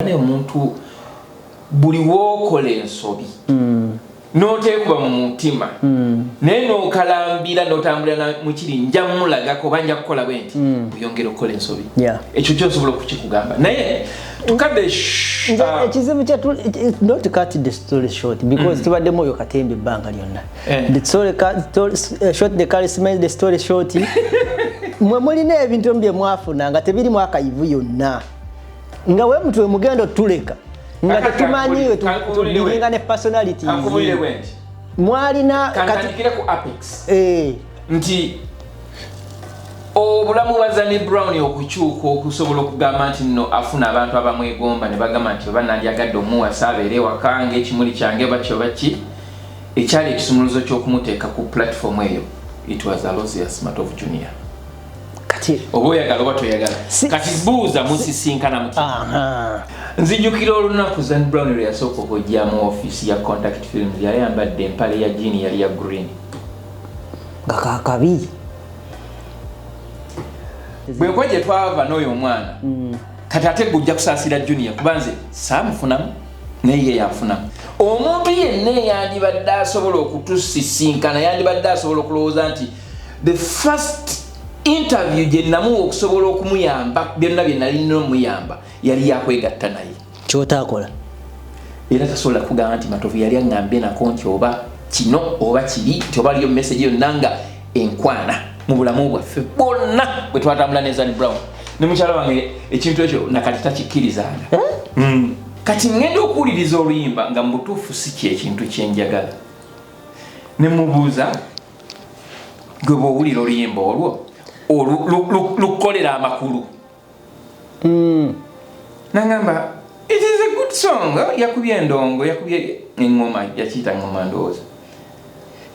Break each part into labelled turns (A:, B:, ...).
A: ne omuntu buli wokola ensobi n'oteekuba mu mutima naye n'okalambira n'otambulira mu kiri nja mulagako banja kukola bwenti buyongera okukola ensobi ekyo kyosobola okukikugamba naye tukadde
B: ekizibu kyatu not to cut the story short because tubaddemu oyo Katemba ebbanga lyonna the story short the charisma the story short mwe mulina ebintu bye mwafuna nga tebiri mwakayivu yonna nga we mutwe mugendo tuleka nga tetumanyiwe tulinga ne personality mwalina
A: kantikire ku Apex nti obulamu bwa Zanny Brown okukyuka okusobola okugamba nti nno afuna abantu abamwegomba ne bagamba nti oba nandyagadde omuwasa abeere wakange ekimuli kyange bakyo baki ekyali ekisumuluzo ky'okumuteeka ku platform eyo it was Aloysius Matovu Jr.
B: kati
A: oba oyagala oba toyagala kati buuza musisinkana muti nzijukira olunaku Zanny Brown lwe yasooka okujja mu office ya Contact Films yali ayambadde empale ya jean yali ya green
B: gakakabi
A: bwe kwaje twava n'oyo omwana kati ate gujja kusaasira Junior kubanze saamufunamu naye yafunamu omuntu yenna yandibadde asobola okutusisinkana yandibadde asobola okulowooza nti the first interview gye namuwa okusobola okumuyamba byonna bye nali nina omuyamba yali yakwegatta naye
B: kyotakola
A: era tasobola kugamba nti Matovu yali aŋŋambye nako nti oba kino oba kiri nti oba aliyo message yonna nga enkwana mu bulamu bwaffe bwonna bwe twatambula ne Zanny Brown ne mukyala wange ekintu ekyo nakati takikkirizaanga kati ngenda okuwuliriza oluyimba nga mu butuufu si kyekintu kyenjagala ne mubuuza gwe bw'owulira oluyimba olwo lukolera amakulu nangamba it is a good song yakubye endongo yakubye engoma yakiyita ngoma ndowooza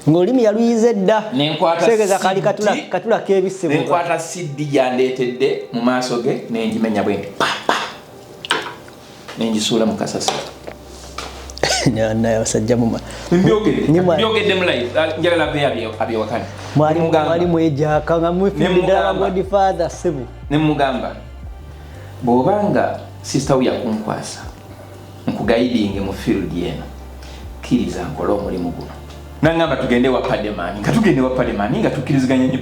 B: ng'olimi yaluyize dda
A: segeza
B: kali katula k'ebisibu
A: nenkwata CD gyandeetedde mu maaso ge nenjimenya bwenti nenjisuula mu kasasiro
B: naye abasajja muma
A: mbyogedde mu live njagala be abyewakane
B: mwali mwejaka nga mwefundidala Godfather sebu
A: ne mugamba bw'obanga sister we yakunkwasa nkugaidinge mu field yeno kiriza nkola omulimu guno nangamba tugende wa Pademani nga tugende wa Pademani nga tukiriziganya ne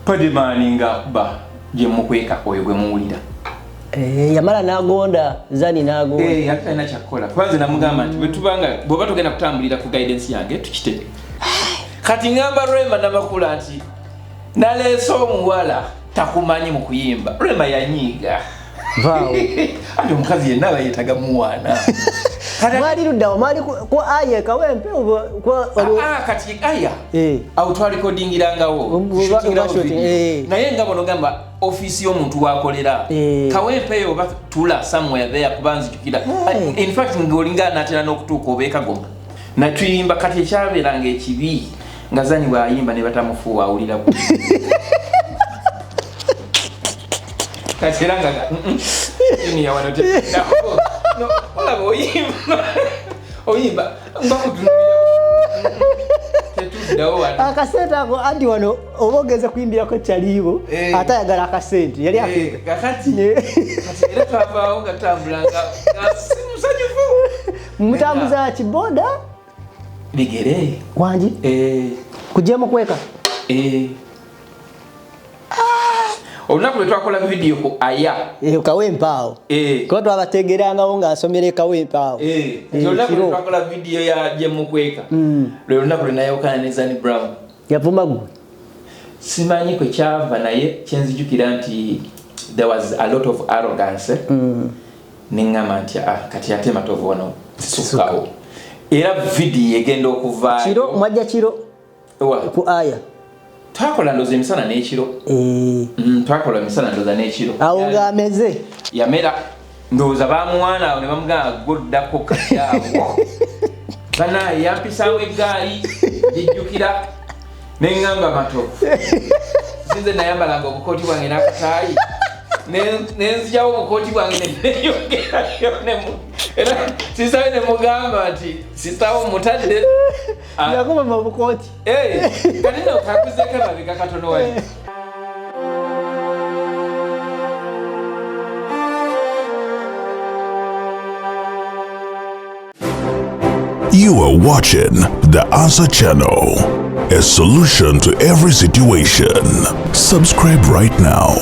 A: Pademani nga kuba gye mukweka oyo gwe muwulira
B: yamala nagonda Zanny nagonda
A: yalina kyakola kwanza namugamba nti bwetubanga bw'oba tugenda kutambulira ku guidance yange tukite kati ngamba Rema namakula nti naleese omuwala takumanyi mu kuyimba Rema yanyiiga
B: vaawo
A: ate omukazi yenna abayetaga muwaana
B: mwali luddawo mwali ku Aya Kawempe
A: kati Aya awo twalikodingirangawo naye nga bono gamba office y'omuntu wakolera Kawempe eyo oba tula somewhere there kubanzijukira in fact ng'olinga natera n'okutuuka obeeka goma natuyimba kati ekyabeeranga ekibi nga Zanny bw'ayimba ne batamufuuwa awulira kati era nga Junior wano no olaba oyimba
B: akasente ako anti wano oba ogeze kuyimbirako kyaliibo ate ayagala akasente yali
A: kakati era twavaawo nga tambulanga musanyufu
B: mutambuza kiboda
A: bigere
B: wangi kujjemu kweka
A: olunaku lwe twakola video ku Aya
B: Kawempe awo kuba twabategerangawo ng'asomera Kawempe awo
A: olunaku lwe twakola video ya Jemukweka lwe lunaku lwe nayawukana ne Zanny Brown
B: yavuma gwe
A: simanyi kwe kyava naye kyenzijukira nti there was a lot of arrogance neŋŋamba nti kati ate Matovu wano sisukawo era video egenda okuvaayo
B: kiro mwajja kiro ku Aya
A: twakola ndoza emisana n'ekiro twakola emisana ndoza n'ekiro
B: awo ng'ameze
A: yamera ndowooza bamuwaana awo ne bamugamba goddako katyawo banaye yampisaawo eggaali gijjukira neŋŋamba Matovu sinze nayambalanga obukooti bwange n'akataayi nenzijjawo obukooti bwange neyongerayo era sisawe ne mugamba nti sisawo mutadde
B: yakuba mu bukooti
A: kati no kakuzeko emabega katono wali
C: You are watching The Answer Channel, a solution to every situation. Subscribe right now.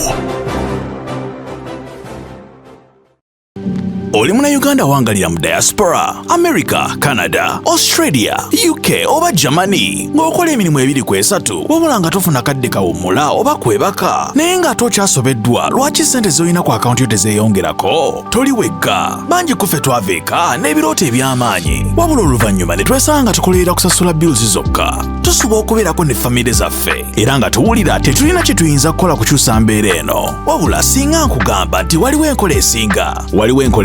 C: Oli muna Uganda wangalira mu diaspora, America, Canada, Australia, UK oba Germany ng'okola emirimu ebiri ku esatu wabula nga tofuna kadde kawummula oba kwebaka naye nga tokyasobeddwa lwaki ssente z'olina ku akawunti yo tezeeyongerako? Toli wekka, bangi ku ffe twaveeka n'ebirooto eby'amaanyi wabula oluvannyuma ne twesanga nga tukolerera kusasula bills zokka. Tusuba okubeerako ne famire zaffe era nga tuwulira tetulina kye tuyinza kukola kukyusa mbeera eno wabula singa nkugamba nti waliwo enkola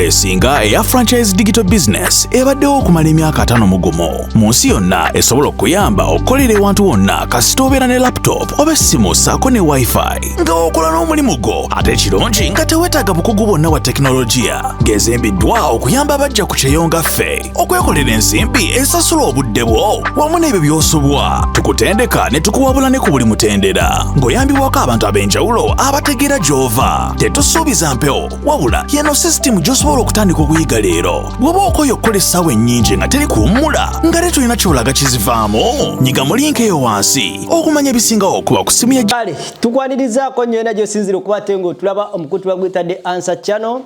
C: esinga eya franchise digital business ebaddewo okumala emyaka 5 mu gumu mu nsi yonna esobola okuyamba okukolera ewantu wonna kasita obeera ne laptop oba essimu ssaako ne wifi nga okola n'omulimu gwo ate ekirungi nga teweetaaga bukugu bwonna bwa tekinologiya ng'ezimbiddwa okuyamba abajja ku kyeyo nga ffe okwekolera ensimbi esasula obudde bwo wamu n'ebyo by'osobwa tukutendeka ne tukuwabula ne ku buli mutendera ng'oyambibwako abantu ab'enjawulo abategeera gy'ova tetusuubiza mpewo wabula yeno sisitimu gy'osobola okutandika okuyiga leero bw'oba okoye okukola essaawa ennyingi nga teri kuwummula nga te tulina kyolaga kizivaamu nyiga mu linki eyo wansi okumanya ebisingawo okuba ku simu ya
B: kale tukwanirizaako nnyo yonna gy'osinzira okuba ate ng'otulaba omukutu bagwita The Answer Channel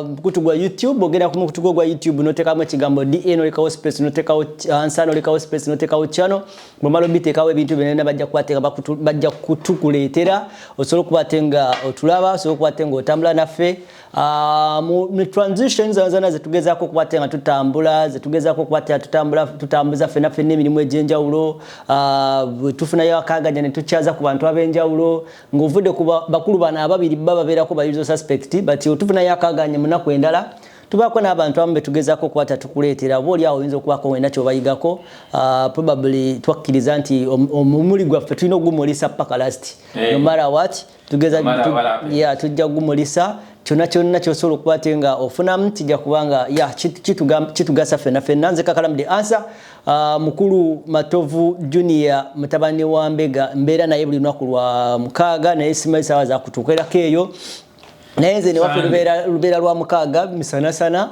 B: mukutu gwa YouTube ogenda ku mukutu gwa YouTube n'oteekamu ekigambo DA n'olekawo space n'oteekawo Answer n'olekawo space n'oteekawo channel bw'omala obiteekawo ebintu byonna bajja kukwate nga bajja kutukuleetera osobola okuba ate nga otulaba osobola okuba ate nga otambula naffe mu transitions zana zetugezaako okuba nga tutambula zetugezaako okuba tutambuza ffenna ffenna emirimu egy'enjawulo tufunayo akaganya ne tukyaza ku bantu ab'enjawulo ng'ovudde ku bakulu bano ababiri babeerako ba usual suspect but tufunayo akaganya mu nnaku endala tubaako n'abantu abamu betugezaako okuba tukuleetera oba oli awo oyinza okubaako wenda kyobayigako probably twakkiriza nti omumuli gwaffe tulina okugumulisa paka last no matter what tujja kugumulisa kyonna kyosobola okuba ate nga ofunamu kijja kubanga kitugasa ffenna nze Kakalamu The Answer mukulu Matovu Junior mutabani wa Mbega mbeera naye buli lunaku lwa 6 naye simanyi ssaawa zakutuukerako eyo naye nze newaffe lubeera lwa 6 misanasana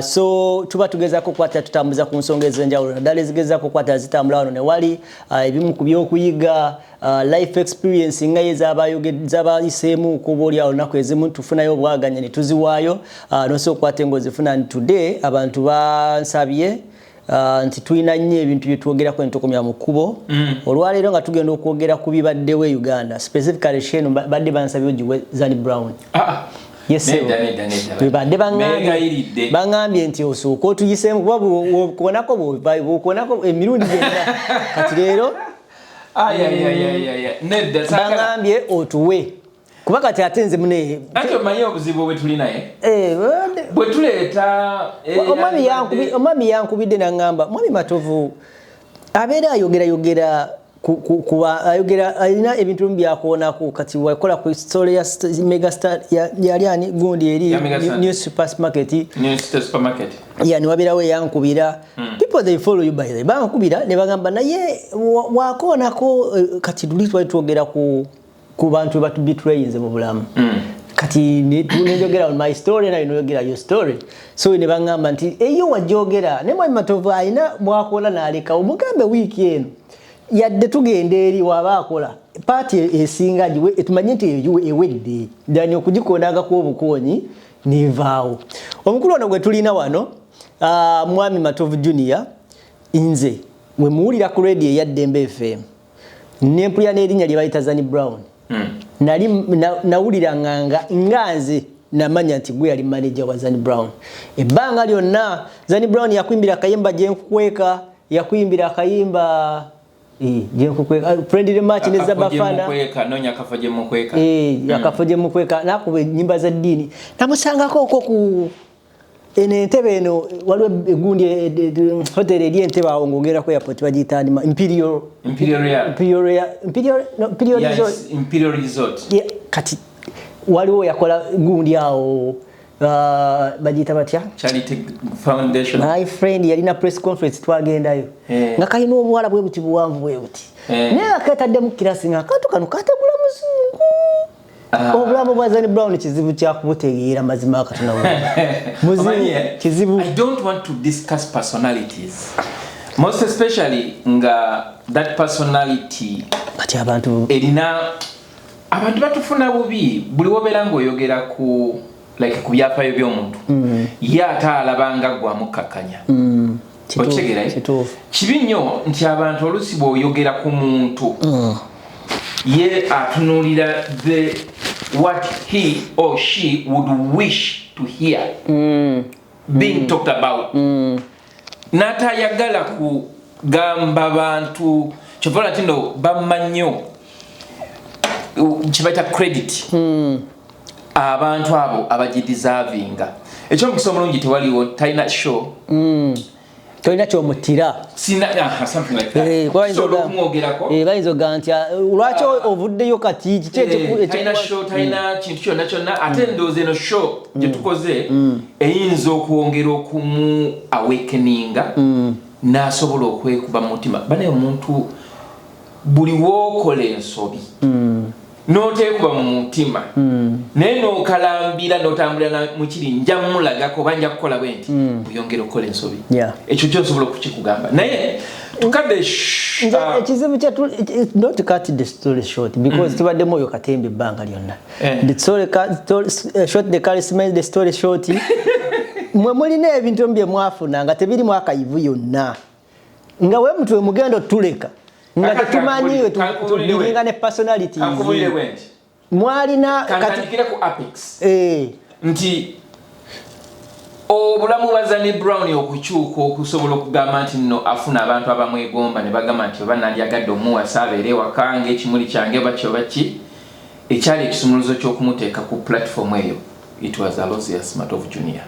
B: so tuba tugezaako okukwata tutambuza ku nsonga ez'enjawulo naddala ezigezaako okukwata zitambula wano ne wali ebimu ku by'okuyiga life experience nga ez'abayiseemu kuba oli awo lunaku ezimu tufunayo obwaganya ne tuziwaayo nosobola okukwata ng'ozifuna nti today abantu bansabye nti tulina nnyo ebintu bye twogerako ne tukomya mu kkubo olwaleero nga tugenda okwogera ku bibaddewo e Uganda specifically sheno badde bansabye ogiwe Zanny Brown badde baŋŋambye nti osooka otuyiseemu kuba bw'okuonako emirundi gyonna kati leero baŋŋambye otuwe kuba kati ate nze mune
A: ate omanyi obuzibu bwe tuli naye bwe tuleeta
B: omwami yankubidde n'aŋŋamba mwami Matovu abeera ayogera ayogera alina ebintu byakoonako kati wakola ku story ya megastar yali ani gundi eri new supermarket niwabeerawo yankubira people they follow you by the bankubira ne bagamba naye wakoonako kati tuli twali twogera ku bantu batubitrayinze mu bulamu kati nenjogera on my story nayo noyogera your story so ne bangamba nti eyo wajogera ne mwami Matovu ayina mwakola n'aleka omugambe wiiki eno yadde tugenda eri waba akola party esinga jiwe etumanye nti ewedde ndani okugikondaga ku obukonyi nivaawo omukulu ono gwe tulina wano mwami Matovu Junior inze we muwulira ku radio ya Dembe FM nempulya n'erinnya lye bayita Zanny Brown nali nawulira nganze namanya nti gwe yali manager wa Zanny Brown ebbanga lyonna Zanny Brown yakwimbira akayimba gyenkukweka yakwimbira akayimba gyenkukweka friendly match ne zabafana yakafoje mukweka nakuba ennyimba za ddiini namusangako ku entebe eno waliwo egundi hotel eri entebe awo ng'ogera ku airport bagiyita Imperial Resort kati waliwo yakola gundi awo bagiyita batya
A: Charity Foundation
B: my friend yalina press conference twagendayo nga kalina obuwala bwe buti buwanvu bwe buti naye akataddemu kirasi nga akantu kano kategula muzungu obulamu bwa Zani Brown kizibu kya kubutegeera mazima akatuna muzibu kizibu.
A: I don't want to discuss personalities, most especially nga that personality
B: kati abantu
A: abantu batufuna bubi buli wobera ngoyogera ku like ku byafaayo by'omuntu ye ataalabanga gwa mukakanya okitegeera kibi nnyo nti abantu olusi bw'oyogera ku muntu ye atunuulira what he or she would wish to hear being talked about n'atayagala kugamba bantu kyovola nti no bamma nnyo kibaita credit abantu abo abagideservinga ekyomukisa omulungi tewaliwo talina show
B: tolina kyomutira
A: something like that
B: bayinza oga nti lwaki ovuddeyo kati
A: talina show talina kintu kyonna kyonna ate ndowooza eno show gye tukoze eyinza okwongera okumu awakeninga n'asobola okwekuba mu mutima banaye omuntu buli wookola ensobi n'oteekuba mu mutima naye n'okalambira n'otambulira mu kiri nja mulagako oba nja kukola bwe nti buyongera okukola ensobi ekyo kyosobola okukikugamba naye tukadde
B: ekizibu kyatu not to cut the story short because tubaddemu oyo katembe ebbanga lyonna short the charisma the story short mwe mulina ebintu bye mwafuna nga tebirimu akayivu yonna nga we mutwe mugendo tuleka nga tetumanyiwe tulinga ne personality mwalina
A: kantandikire ku Apex nti obulamu bwa Zani Brown okukyuka okusobola okugamba nti nno afuna abantu abamwegomba ne bagamba nti oba nandyagadde omuwasa abeere ewaka ng'ekimuli kyange baki ekyali ekisumuluzo ky'okumuteeka ku platform eyo it was Aloysius Matovu Junior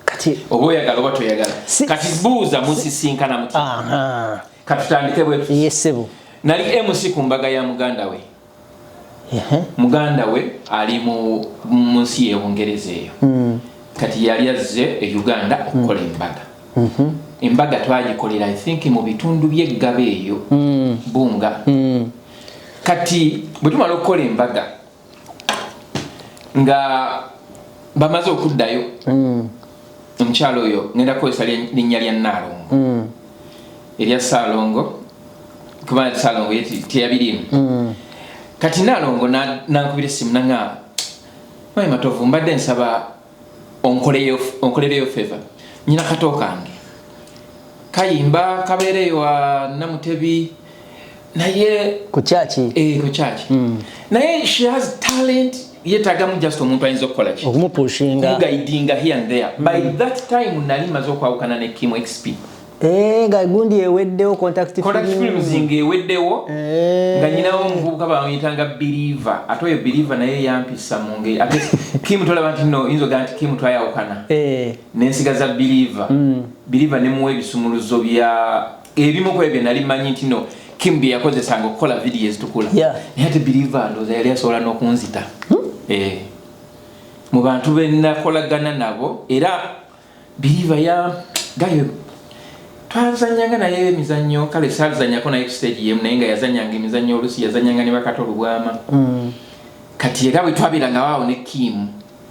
B: kati
A: oba oyagala oba toyagala kati buuza musisinkana mutima katutandike bwe
B: yesebo
A: nali MC ku mbaga ya muganda we muganda we ali mu nsi y'Obungereza eyo kati yali azze e Uganda okukola embaga embaga twagikolera I think mu bitundu by'Eggabe eyo Bunga kati bwe tumala okukola embaga nga bamaze okuddayo omukyalo oyo ngenda kukozesa linnya lya Naalongo erya Saalongo kuba Saalongo teyabirimu kati Naalongo nankubira essimu nanga mayi Matovu mbadde nsaba onkolereyo favor nyina kato kange kayimba kabeereyo wa Namutebi naye
B: ku chachi
A: ku chachi naye she has talent yetagamu just omuntu ayinza okukola ki
B: okumupushinga
A: guidinga here and there by that time nali maze okwawukana ne Kim XP
B: nga gundi eweddewo contact
A: films ng'eweddewo nga nyinawo omuvubuka bamuyitanga Believer ate oyo Believer naye yampisa mu ngeri ate Kim tolaba nti no yinza nti Kim twayawukana n'ensigaza Believer ne muwa ebisumuluzo bya ebimu ku ebyo nali manyi nti no Kim bye yakozesanga okukola videos tukula naye ate Believer ndowooza yali asobola n'okunzita mu bantu be nakolagana nabo era Believer gayo twazanyanga naye emizannyo kale salizanyako naye stage yemu naye nga yazanyanga emizannyo olusi yazanyanga ne Bakatolo Lwama kati era bwe twabiranga waawo ne Kim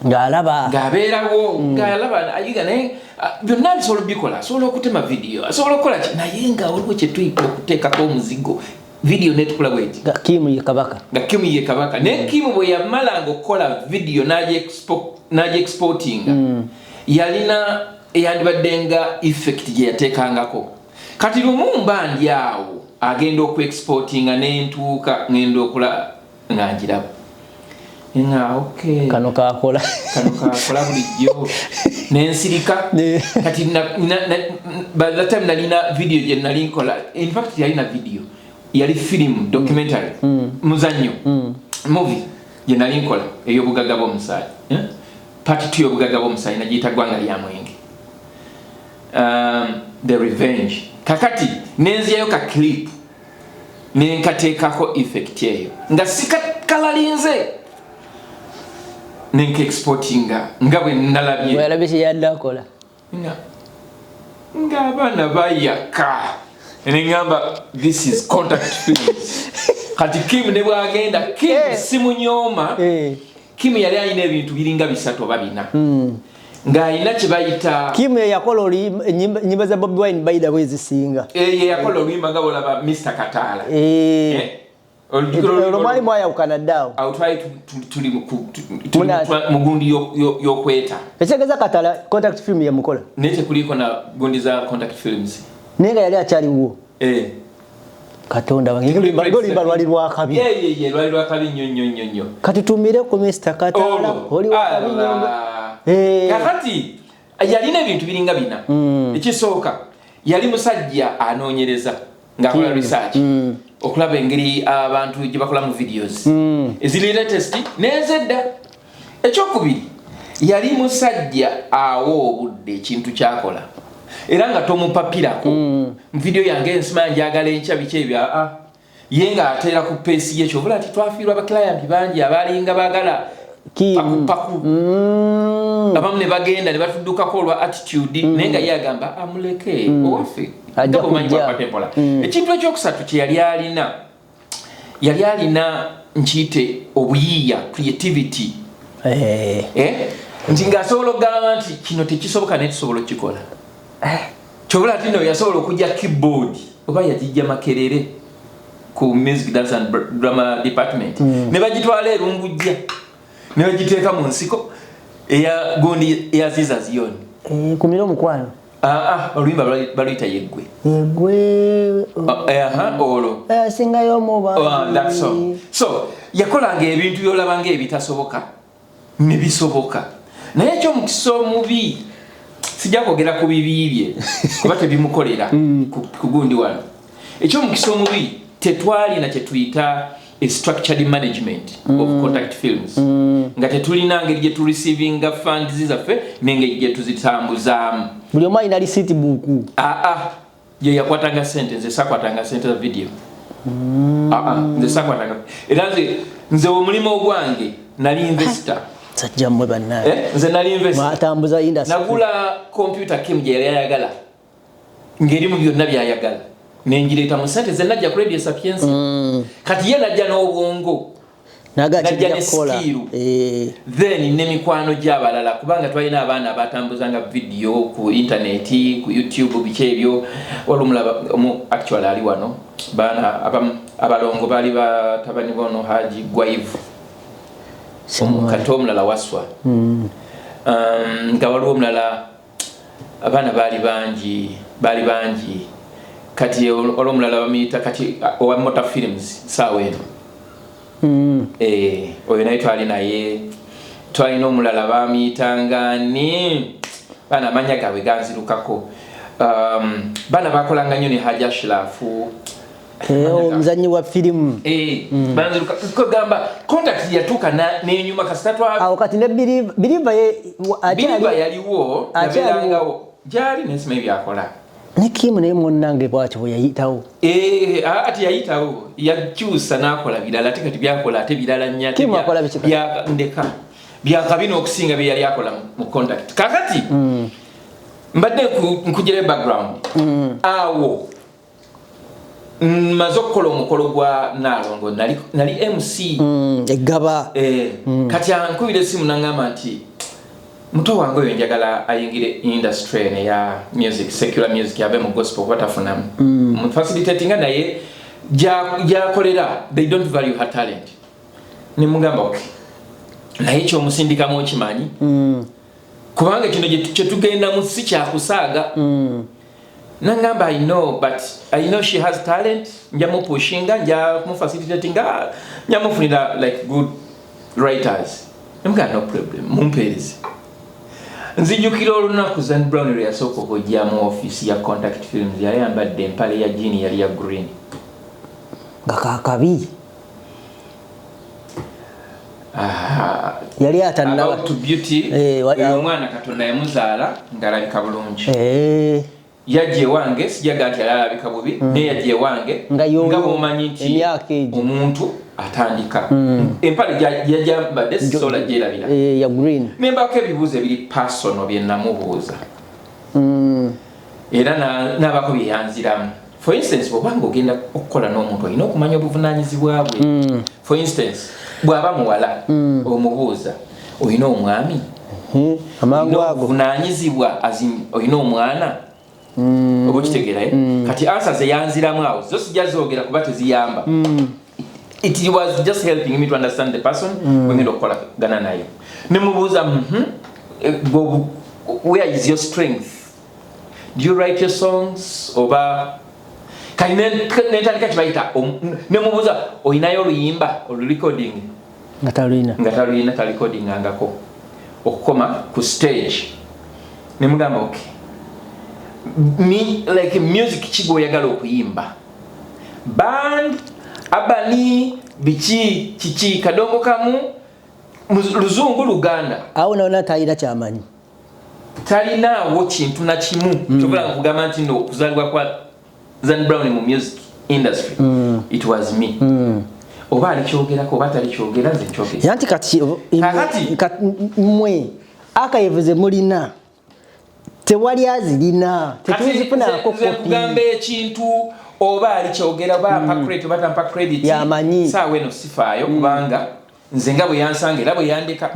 A: ng'abeerawo ng'alaba ayiga naye byonna bisobola bikola asobola okutema video asobola okukola naye nga waliwo kye tuyita okuteekako omuzigo video netukula bweti
B: nga Kim ye kabaka
A: naye Kim bwe yamalanga okukola video n'agi-exportinga yalina eyandibaddenga effect gye yateekangako kati lumu mba ndi awo agenda okwe-exportinga n'entuuka ngenda okula nga njiraba nga okay
B: kano kakola
A: bulijjo n'ensirika kati by that time nalina video gye nali nkola in fact yalina video yali film documentary muzannyo movie gye nali nkola ey'obugagga bw'omusaayi part 2 y'obugagga bw'omusaayi nagiyita Ggwanga lya Mwenge The Revenge kakati nenziyayo ka clip nenkateekako effect eyo nga sikakalalinze nenka exportinga nga bwe nalabye
B: kye yadde akola
A: nga abaana bayaka Nengamba this is Contact Films. Kati Kim ne bwagenda Kim simunyoma. Kim yali alina ebintu biringa bisatu babina. Nga alina kye bayita
B: Kim yakola nyimba za Bobi Wine by the way zisinga.
A: Yakola oluyimba nga bolaba Mr. Katala.
B: Olumali mwaya ukanadao.
A: I'll try to mugundi yokweta.
B: Ekegeza Katala Contact Film ya mukola.
A: Nete kuliko na gundi za Contact Films.
B: Nenga yali achali wo. Katonda wange ngolimba lwali lwakabi.
A: Lwali lwakabi nnyo.
B: Kati tumire ku Mr. Katala oli wakabi nnyo.
A: Kakati yalina ebintu biringa bina. Ekisooka yali musajja anoonyereza ng'akola research. Okulaba engeri abantu gye bakola mu videos. Ezili latest nezedda. Ekyokubiri yali musajja awo obudde ekintu kyakola. Era nga tomupapirako video yange ensima njagala enkya biki ebya yenga atera ku pesi ye kyobula ati twafiirwa abaclient bangi abalinga bagala paku abamu ne bagenda ne batuddukako olwa attitude nenga ye agamba amuleke owafe ekintu ekyokusatu kye yali alina nkiyite obuyiiya creativity nti ng'asobola okugamba nti kino tekisoboka naye tusobola okukikola kyobula ati no yasobola okujja keyboard oba yagijja Makerere ku music dance and drama department ne bagitwala erungujja ne bagiteeka mu nsiko eya gondi eyaziza ziyoni
B: kumira omukwano
A: oluyimba baluyita yeggwe olo
B: singayo omuba
A: so yakolanga ebintu byolabanga ebitasoboka ne bisoboka naye ekyomukisa omubi sijja kwogera ku bibi bye kuba tebimukolera ku gundi wano ekyomukisa omubi tetwalina kye tuyita structured management of Contact Films nga tetulina ngeri gye tu receiving funds zaffe n'engeri gye tuzitambuzaamu
B: buli omu alina receipt buku
A: ye yakwatanga sente nze sakwatanga sente za video nze sakwatanga era nze omulimu ogwange nali investor
B: sajja mmwe bannaye
A: nze nali investor
B: matambuza industry
A: nagula computer Kim gye yali ayagala ngeri mu byonna byayagala nenjireeta mu sente ze najja ku Radio Sapiens kati ye najja n'obwongo najja ne skill then ne mikwano gy'abalala kubanga twalina abaana abatambuzanga video ku internet ku YouTube biki ebyo walumulaba actually ali wano baana abalongo bali batabani bono Haji Gwaivu omukatomulala waswa nga waliwo omulala abaana bali bangi kati olwomulala bamuyita kati owa Motor Films saawa eno oyo naye twali naye twalina omulala bamuyitanga ni baana amanya gaabwe ganzirukako baana bakolanga nnyo ne Haji Ashrafu
B: omuzanyi wa filimu
A: banziruka kugamba Contact yatuuka n'enyuma kasita
B: awo kati ne Believer
A: yaliwo yabeerangawo gyali nesima ebyakola
B: ne Kim naye munnange bw'atyo bwe yayitawo
A: ati yayitawo yakyusa n'akola birala ate kati byakola ate birala nnyo
B: Kim akola biki
A: ndeka byakabina okusinga bye yali akola mu Contact kakati mbadde nkugira background awo maze okukola omukolo gwa Nalongo nali MC
B: eggaba
A: kati ankubira essimu n'angamba nti muto wange oyo njagala ayingire industry ya music secular music yabe mu gospel batafunamu facilitatinga naye gyakolera they don't value her talent nimugamba okay naye ekyomusindikamu okimanyi kubanga kino kye tugenda mu si kyakusaaga nangamba I know she has talent njamu pushinga njamu facilitatinga njamu funira like good writers nimugamba no problem mumpeereze nzijukira olunaku Zan Brown lwe yasooka okujja mu office ya Contact Films yali ayambadde empale ya jean yali ya green
B: nga kakabi yali atanna
A: about to beauty omwana Katonda yamuzaala ng'alabika bulungi yajje wange sijaga nti alabika bubi naye yajje wange nga bwomanyi nti omuntu atandika empale yajambadde sola gyerabira
B: ya green
A: nembako ebibuuzo ebiri personal bye namubuuza era n'abako bye yanziramu For instance, bw'obanga ogenda okukola n'omuntu olina okumanya obuvunanyizibwa bwe. For instance, bw'aba muwala omubuuza olina omwami
B: amangu ago
A: obuvunanyizibwa olina omwana oba okitegeera kati answers eyanziramu awo zo sijja zoogera kuba teziyamba. It was just helping me to understand the person wengenda okukolagana naye. Ne mubuuza where is your strength? Do you write your songs? Oba kati netandika kibayita ne mubuuza olinayo oluyimba olurecording
B: nga taluyina
A: talicordingangako okukoma ku stage. Ne mugamba okay, like music kigo oyagala okuyimba, band abani bichi chichi kadongo kamu luzungu luganda
B: awo naona tayira kyamanyi
A: talina wo kintu na kimu kyobula kugamba nti ndo okuzalibwa kwa Zan Brown mu music industry it was me oba alikyogerako oba talikyogera nze nkyogera
B: yanti kati mwe akayevuze mulina tewali azirina tetuzifunako
A: kugamba ekintu oba alikyogera bampa credit oba tampa credit
B: yamanyi
A: saawe no sifaayo kubanga nze nga bwe yansanga era bwe yandeka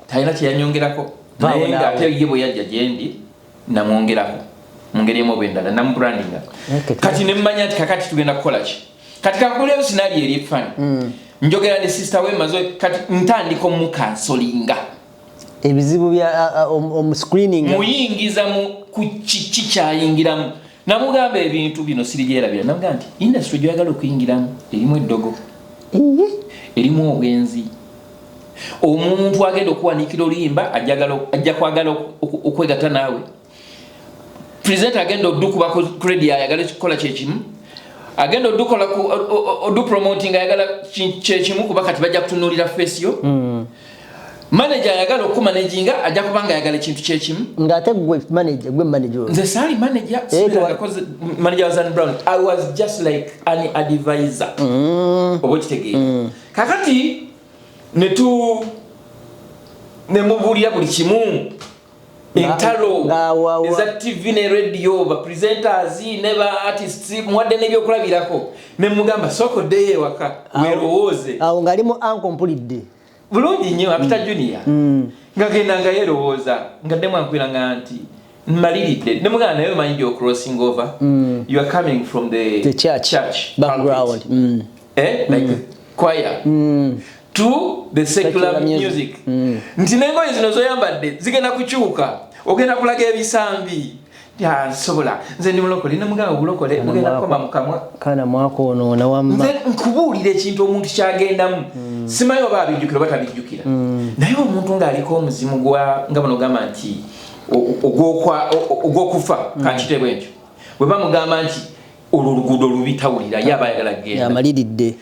A: talina kyeyanyongerako naye nga ate ye bwe yajja gyendi namwongerako mu ngeri emu oba endala namubrandinga kati ne mmanya nti kakati tugenda kukola ki kati kakoleyo sinali eri efani njogera ne sister we mazo kati ntandika omukansolinga
B: ebizibu bya screening
A: muyingiza mu kiki kyayingiramu namugamba ebintu bino sirigyerabira namugamba nti industry gyoyagala okuyingiramu erimu eddogo erimu obwenzi omuntu agenda okuwanikira oluyimba ajja kwagala okwegatta naawe presenter agenda odukuba credit ayagala kikola kyekimu agenda odukola odu promoting ayagala kyekimu kuba kati bajja kutunuulira face yo manager ayagala okumanaginga ajja kubanga ayagala ekintu kyekimu
B: ngate gwe manager
A: nze saali manager because manager was Zan Brown I was just like an advisor obo kitegeera kakati nemubulira buli kimu entalo eza TV ne radio ba presenters ne ba artists mwadde nebyokulabirako nemugamba soko deye waka werowooze
B: awo ngalimu ankompulidde
A: bulungi nnyo apita junior ngagenda nga yerowooza ngaddemu ankwiranga nti mmaliridde nemugamba naye omanyi gyo crossing over you are coming from the church
B: background
A: like choir to the secular music nti nengoye zino zoyambadde zigenda kukyuka ogenda kulaga ebisambi sobola nze ndi mulokole nemugamba obulokole mugenda kukoma mukamwa
B: kana mwako onoona wamma
A: nze nkubuulira ekintu omuntu kyagendamu simanyi oba abijjukira oba tabijjukira naye omuntu ng'aliko omuzimu nga bano ogamba nti ogw'okufa kankite bwentyo bwe bamugamba nti olwo oluguudo olubitawulira ye aba ayagala kgenda
B: amaliridde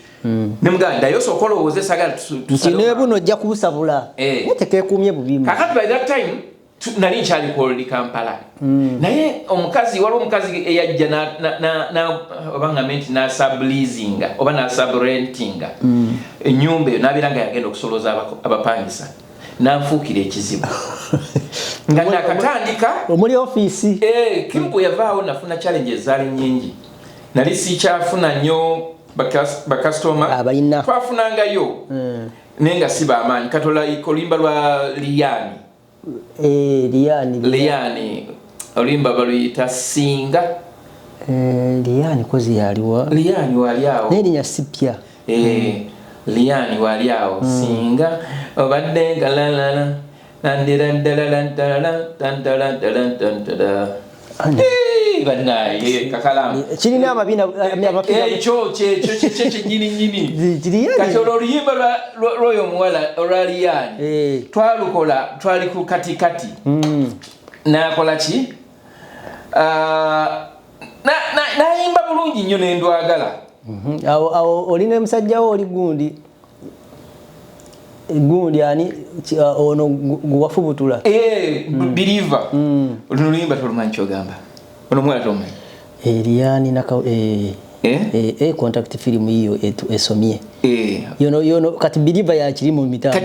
A: nemugamba ddayo sooka olowooza esagala
B: nti nebuno ojja kubusabula tekeekuumye bubimu
A: kakati by that time nali nkyali ku Kampala naye omukazi waliwo omukazi eyajja oba nga menti nasubleasinga oba nasubrentinga ennyumba eyo nabeera nga yagenda okusolooza abapangisa nanfuukira ekizibu nga nakatandika
B: omuli ofiisi
A: kimpu yavaawo nafuna challenge ezaali nnyingi nali sikyafuna nnyo bakasitoma twafunangayo naye nga si bamaanyi katola oluyimba lwa Liyani oluyimba baluyita Singa
B: Liyani kozi yaliwa
A: Liyani waliawo
B: nerinya sipya
A: Liyani waliawo Singa obadde galalala banaye kakalamu
B: kirina amabina
A: ekyo nyini kati oluyimba lw'oyo omuwala olwa Liyani twalukola twali ku katikati nakola ki nayimba bulungi nnyo nendwagala
B: awo olina musajjawo oli gundi ani ono gwafubutula
A: believer olino oluyimba tolumanyi kyogamba ono omwala tomumanyi
B: Liyani contact film hiyo esomye yono kati believer yakiri mu mitambo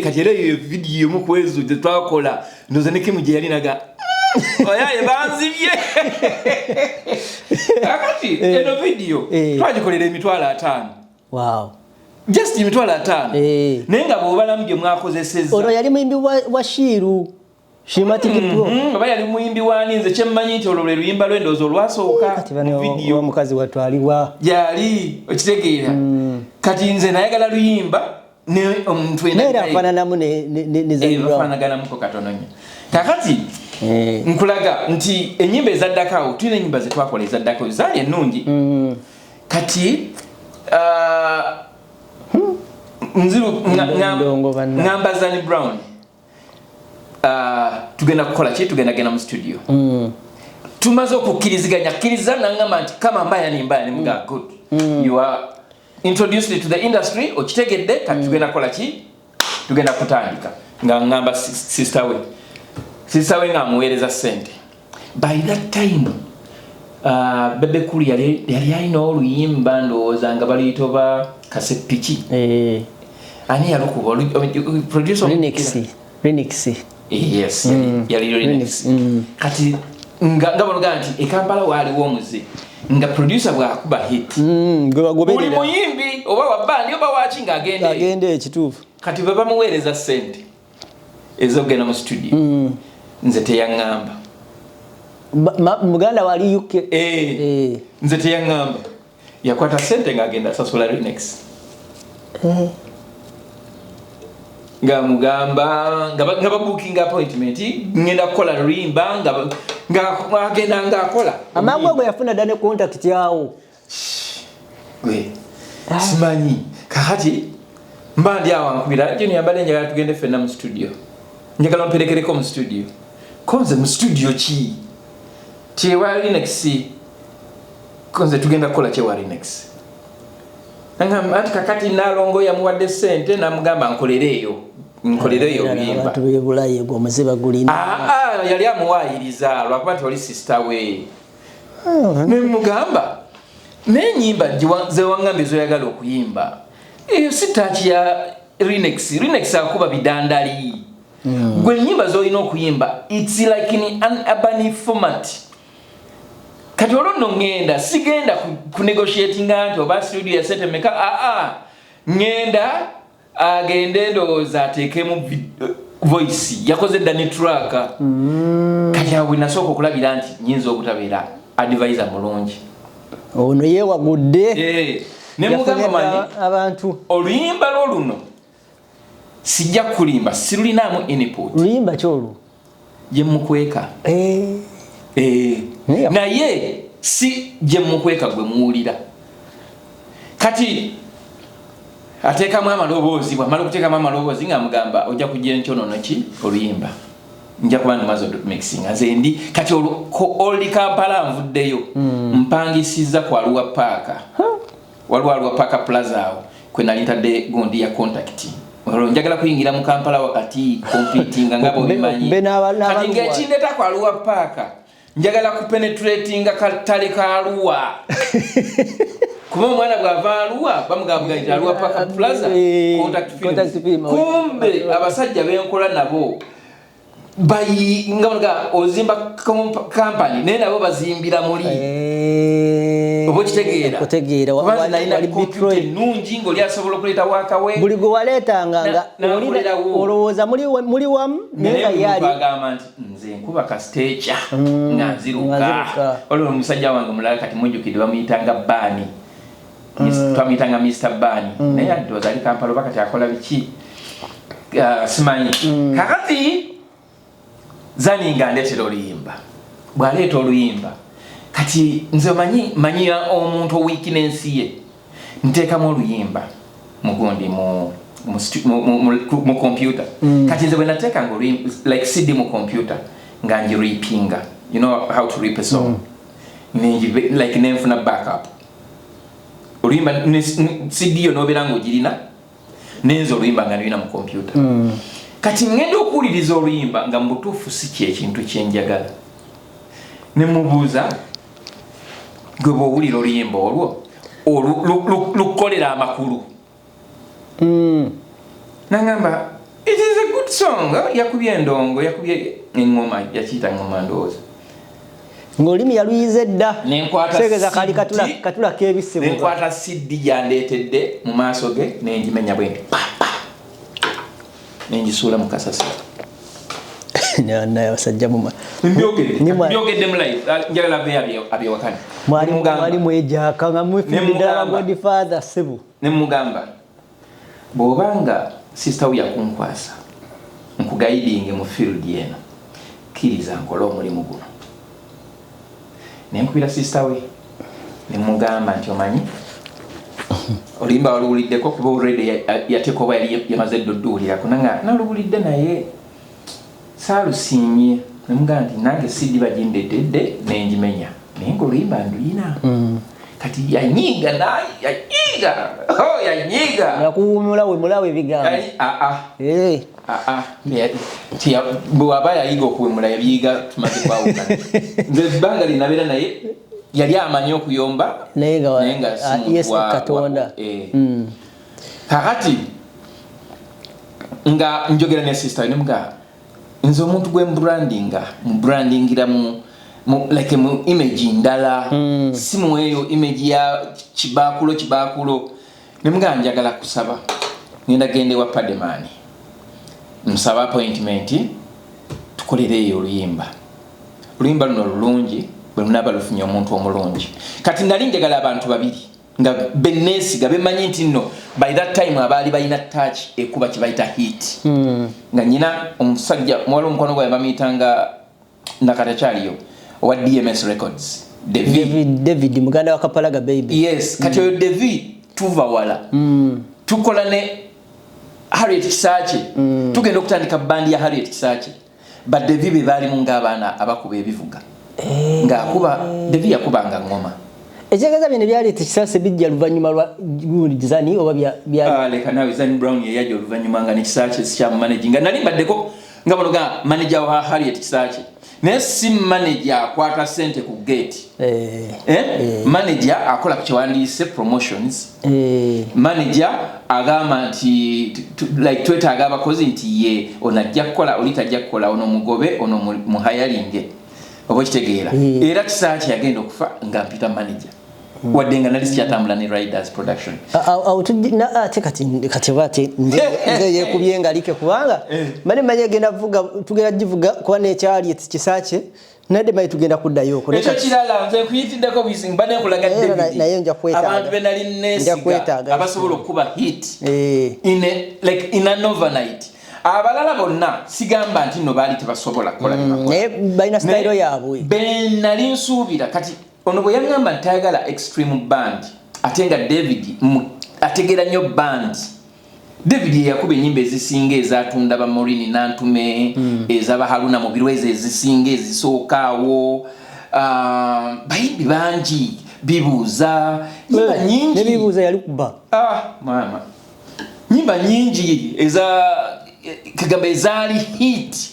A: kati era iyo video mu kwezo twakola ndoza ne Kim je yali naga oyaye banzibye akati eno video twagikolera emitwalo 5
B: wow
A: just emitwalo 5 nenga bobalamge mwakozeseza
B: ono yali muyimbi wa Shiru Shimatiki Pro
A: baba yali muyimbi wani nze kyemmanyi nti olwo luyimba lwendozo olwasooka
B: kati bano wa mukazi watwaliwa
A: yali okitegeera kati nze nayagala luyimba ne omuntu
B: era afananamu ne Zambia
A: afanaganamuko katono nnyo kakati nkulaga nti enyimba ezaddakawo tulina enyimba zetwakola ezaddakawo zaali ennungi kati nziru ngamba Zani Brown tugenda kukola ki tugenda genda mu studio tumaze okukkiriziganya nangamba nti kama mbaya ni mga good you are introduced to the industry okitegedde kati tugenda kukola ki tugenda kutandika nga ngamba sister we nga amuweereza sente by that time Bebe Cool yali alina oluyimba ndowooza nga baluyita oba kasepiki ani yalukuba producer
B: Remix
A: yes yali Remix kati nga banoga nti Kampala waliwo omuze nga producer bwakuba hit oli muyimbi oba wabandi oba waki nga agende
B: ekituufu
A: kati baba muweereza sente ezogenda mu studio nze teyaŋŋamba
B: muganda wali UK
A: nze teyaŋŋamba yakwata sente nga agenda sasula Remix nga mugamba nga babooking appointment ngenda kukola luyimba nga agenda nga akola
B: amangu ago yafuna dane contact yawo
A: gwe simanyi kakati mbandi awo ankubira joni yambale njagala tugende fenna mu studio njagala mperekereko mu studio konze mu studio ki kyewa Remix konze tugenda kukola kyewa Remix ati kakati nalongo yamuwadde sente namugamba nkolereyo buyimba
B: abantu bebulaye gwo muziba gulina
A: yali amuwaayiriza lwakuba nti oli sister we nemugamba n'enyimba ze waŋŋambye zoyagala okuyimba eyo si taaki ya Remix akuba bidandali gwe ennyimba z'olina okuyimba it's like in an urban format kati olwo nno ngenda sigenda ku negotiatinga nti oba studio ya sente meka ngenda agende ndowooza ateekemu voice yakoze dda ne track kati awe nasooka okulabira nti nyinza obutabeera advisor mulungi
B: ono yewagudde
A: ne mugamba manyi
B: abantu
A: oluyimba lwoluno sijja kulimba sirulinaamu input
B: luyimba kyolwo
A: je mukweka naye si je mukweka gwe muwulira kati ateekamu amaloboozi bwamala okuteekamu amaloboozi nga mugamba ojja kujja enkyonono ki oluyimba nja kuba ndimaze mixing nze ndi kati oli Kampala nvuddeyo mpangisiza ku Arua Park waliwo Arua Park Plaza awo kwe nali ntadde gundi ya contact njagala kuyingira mu Kampala wakati competing nga bobimanyi kati ng'ekindeta ku Arua Park njagala kupenetratinga katale ka Arua kuba omwana bw'ava Arua bamugamba nti Arua Park Plaza contact film kumbe abasajja benkola nabo bayi nga ozimba company naye nabo bazimbira muli obo kitegeera wali computer nungi ng'oli asobola okuleeta wakawe
B: buli gwe waleetanga nga olowooza muli wamu naye nga yali
A: bagamba nti nze nkuba kasiteeca nga nziruka olwo omusajja wange mulala kati mujjukidde bamuyitanga Bani twamuyitanga Mr. Bani naye adooza ali Kampala oba kati akola biki simanyi kakati Zani nga ndeetera oluyimba bw'aleeta oluyimba kati nze manyira omuntu weakness ye nteekamu oluyimba mugundi mu computer kati nze bwe nateekanga oluyimba like CD mu computer nga njiripinga you know how to rip a song like nenfuna backup oluyimba CD yo nobeera ng'ogirina nenze oluyimba nga nirina mu computer kati ngenda okuwuliriza oluyimba nga mubutuufu si kyekintu kyenjagala ne mubuuza gwe bw'owulira oluyimba olwo lukukolera amakulu nangamba It is a good song. Yakubye endongo, yakubye engoma, yakita ngoma ndoza.
B: Ngolimi yaluyize dda.
A: Nenkwata
B: segeza kali katula kebise.
A: Nenkwata CD yandeetedde mu maaso ge nenjimenya bwendi. Nenjisuula mu kasasi.
B: Na basajja muma.
A: Mbyogedde mu live. Njagala be abyewakani.
B: Mwali mweja kanga mwifindira Godfather Sebu.
A: Ne mugamba. Bobanga sister uya kunkwasa. Nkugaidinge mu field yeno. Kiriza nkola omulimu guno. Nenkubira sister we. Ne mugamba nti omanyi. Olimba waluuliddeko kuba already yatekoba yali yamaze dodduulira kunanga nalubulidde naye saalusiimye nemugamba nti nange CD bagindetedde nenjimenya naye ng'oluyimba nduyina kati yanyiiga yanyiiga
B: yakuwumula we mulawe ebigambo
A: bw'aba yayiga okuwemula yabiyiga tumaze kwawukana nze ebbanga linabeera naye yali amanyi okuyomba
B: naye nga Yesu Katonda
A: kakati nga njogera ne sister nemuga nze omuntu gwe brandingira mu like mu image ndala simu eyo image ya kibakulo nemuga njagala kusaba ngenda gende wa Pademani nsaba appointment tukolereyo oluyimba luno lulungi bwenaba lufunye omuntu omulungi kati nali njagala abantu babiri nga benesiga bemanyi nti nno by that time abaali balina touch ekuba kibayita hit nga nyina omusajja mwali omukono gwawe bamuyitanga nakatakyaliyo owa DMS Records
B: David muganda wa Kapalaga baby
A: yes kati oyo David tuva wala tukola ne Harriet Kisache tugenda okutandika bandi ya Harriet Kisache but David be bali munga abaana abakuba ebivuga nga akuba David yakubanga ngoma
B: Ejagaza bino byali Kisache bijja luvanyuma lwa Zani oba bya
A: leka nawe Zani Brown yaje luvanyuma nga ne Kisache sya managing nga nali baddeko nga bonoga manager wa Harriet Kisache ne sim manager akwata sente ku gate manager akola kiwandise promotions manager agamba nti like twetaaga abakozi nti ye onajja kukola olitajja kukola ono mugobe ono muhayalinge obo kitegeera era Kisache yagenda okufa nga mpita manager wadde nga nali sikyatambula ne Riders Production kati
B: bati nze yekubye nga like kubanga manye genda vuga tugenda jivuga kwa nekyali Kisache nade mai tugenda kuddayo okwo
A: ekyo kirala nze kuyitiddeko bwising bane kulaga David
B: naye nja kwetaaga
A: abantu benali nesiga abasobola okuba hit in an overnight abalala bonna sigamba nti no bali tebasobola kukola
B: naye balina style yaabwe
A: benali nsuubira kati ono bwe yangamba ntayagala extreme band atenga David ategera nnyo band David yakuba ennyimba ezisinga ezatunda ba Morini Nantume ezaba Haruna Mubirweze ezisinga ezisookawo bayimbi bangi bibuuza nyimba nyingi
B: ne bibuuza yali kuba
A: mama nyimba nyingi kagamba ezaali hit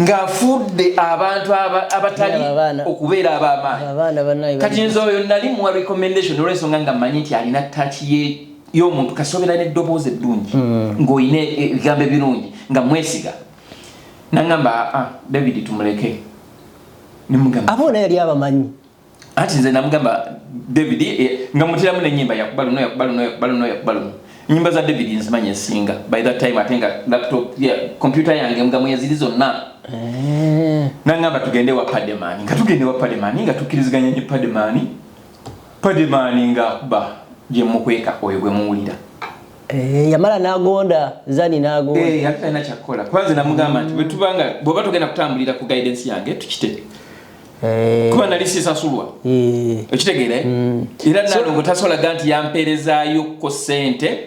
A: ngafudde abantu abatali okubeera ab'amaanyi kati nze oyo nali muwa recommendation olw'ensonga nga mmanyi nti alina touch y'omuntu kasobera n'eddoboozi eddungi ng'olina ebigambo ebirungi nga mwesiga nangamba David tumuleke
B: aboona yali abamanyi
A: anti nze namugamba David nga mutiramu n'ennyimba yakuba luno nyimba za David nzimanya esinga by that time atenga laptop computer yange nga mwezi zonna nangamba tugende wa Pademani nga tukiriziganya ne Pademani nga kuba je mukweka oyo gwe muwulira
B: yamala nagonda Zani nagonda
A: yakana chakola kwanza namugamba nti betubanga bwoba tugenda kutambulira ku guidance yange tukite kuba nali sisasulwa ekitegeere era nalongo tasola ganti yampeerezaayo ko sente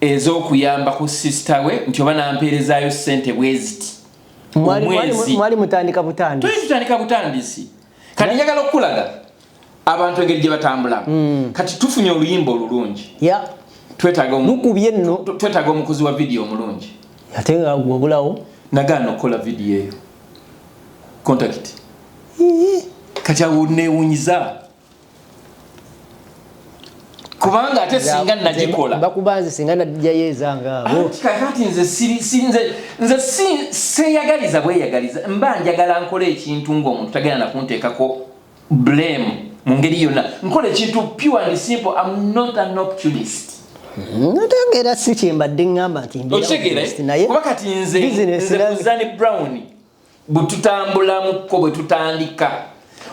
A: ez'okuyamba ku sister we nti oba nampeerezaayo sente bweziti
B: mwali mutandika
A: butandisi kati njagala okulaga abantu engeri gye batambulamu kati tufunye oluyimba olulungi twetaaga omukuzi wa video omulungi
B: ate nga gwobulawo
A: nagaana okukola video eyo contact kati awo neewunyiza kubanga ate singa najikola
B: bakubanze singa najayezanga abo
A: kakati nze seyagaliza bweyagaliza mba njagala nkola ekintu ng'omuntu tagenda nakunteekako blame mu ngeri yonna nkola ekintu pure and simple. I'm not an opportunist.
B: Notengera si kyembadde ngamba nti
A: naye kuba kati nze Zani Brown bututambula mu kko bwe tutandika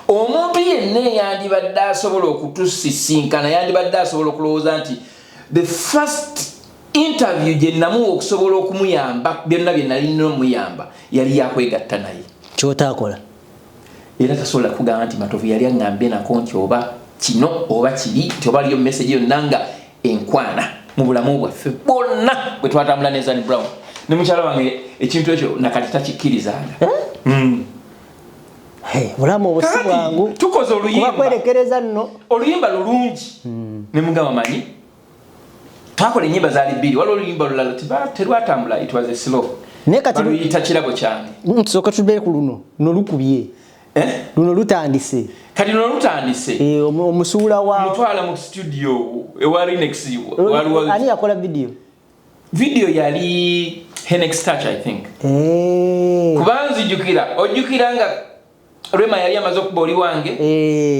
A: omuntu yenna yandibadde asobola okutusisinkana yandibadde asobola okulowooza nti the first interview gye namuwa okusobola okumuyamba byonna bye nalina omuyamba yali yakwegatta naye
B: kyotakola
A: era tasobola kugamba nti Matovu yali aŋŋambye nako nti oba kino oba kiri nti oba aliyo message yonna nga enkwana mu bulamu bwaffe bwonna bwe twatambula ne Zani Brown ne mukyala wange ekintu ekyo nakati takikkirizanga
B: bulamu obusi bwangu
A: tukoze oluyimba
B: kwerekereza nno
A: oluyimba lulungi ne mugamba manyi twakola ennyimba zaali bbiri waliwo oluyimba olulala terwatambula it was a slow baluyita kirabo kyange
B: tusooka tubeere ku luno lukubye luno lutandise
A: kati luno lutandise
B: omusuula wa
A: mutwala mu studio ewa Rinex
B: ani yakola video
A: yali Henex Touch I think kubanzi ojjukira nga Rema yali amaze okuba oli wange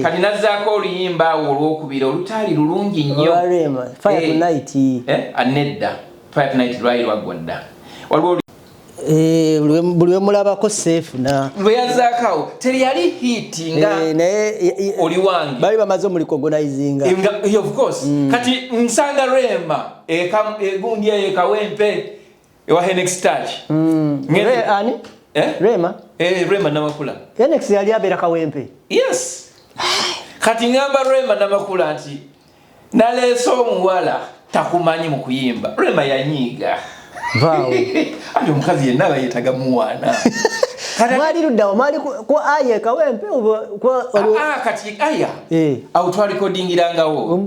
A: kati nazzaako oluyimba olwokubiri olutaali lulungi nnyo
B: Rema Fire Tonight
A: anedda Fire Tonight lwali lwaggwadda waliwo
B: buli we mulabako safe na
A: lwe yazzaakawo teri yali hit nga oli wange
B: bali bamaze omulicognizinga
A: of course kati nsanga Rema egundi ekawempe ewa Henex Touch
B: ani Rema
A: Rema Namakula
B: Henex yali abeera kawempe
A: yes kati ngamba Rema Namakula nti naleese omuwala takumanyi mu kuyimba Rema yanyiiga
B: vaawo
A: ati omukazi yenna abayetaga muwaana
B: mwali luddawo mwali ku aya kawempe
A: kati aya awo twalikodingirangawo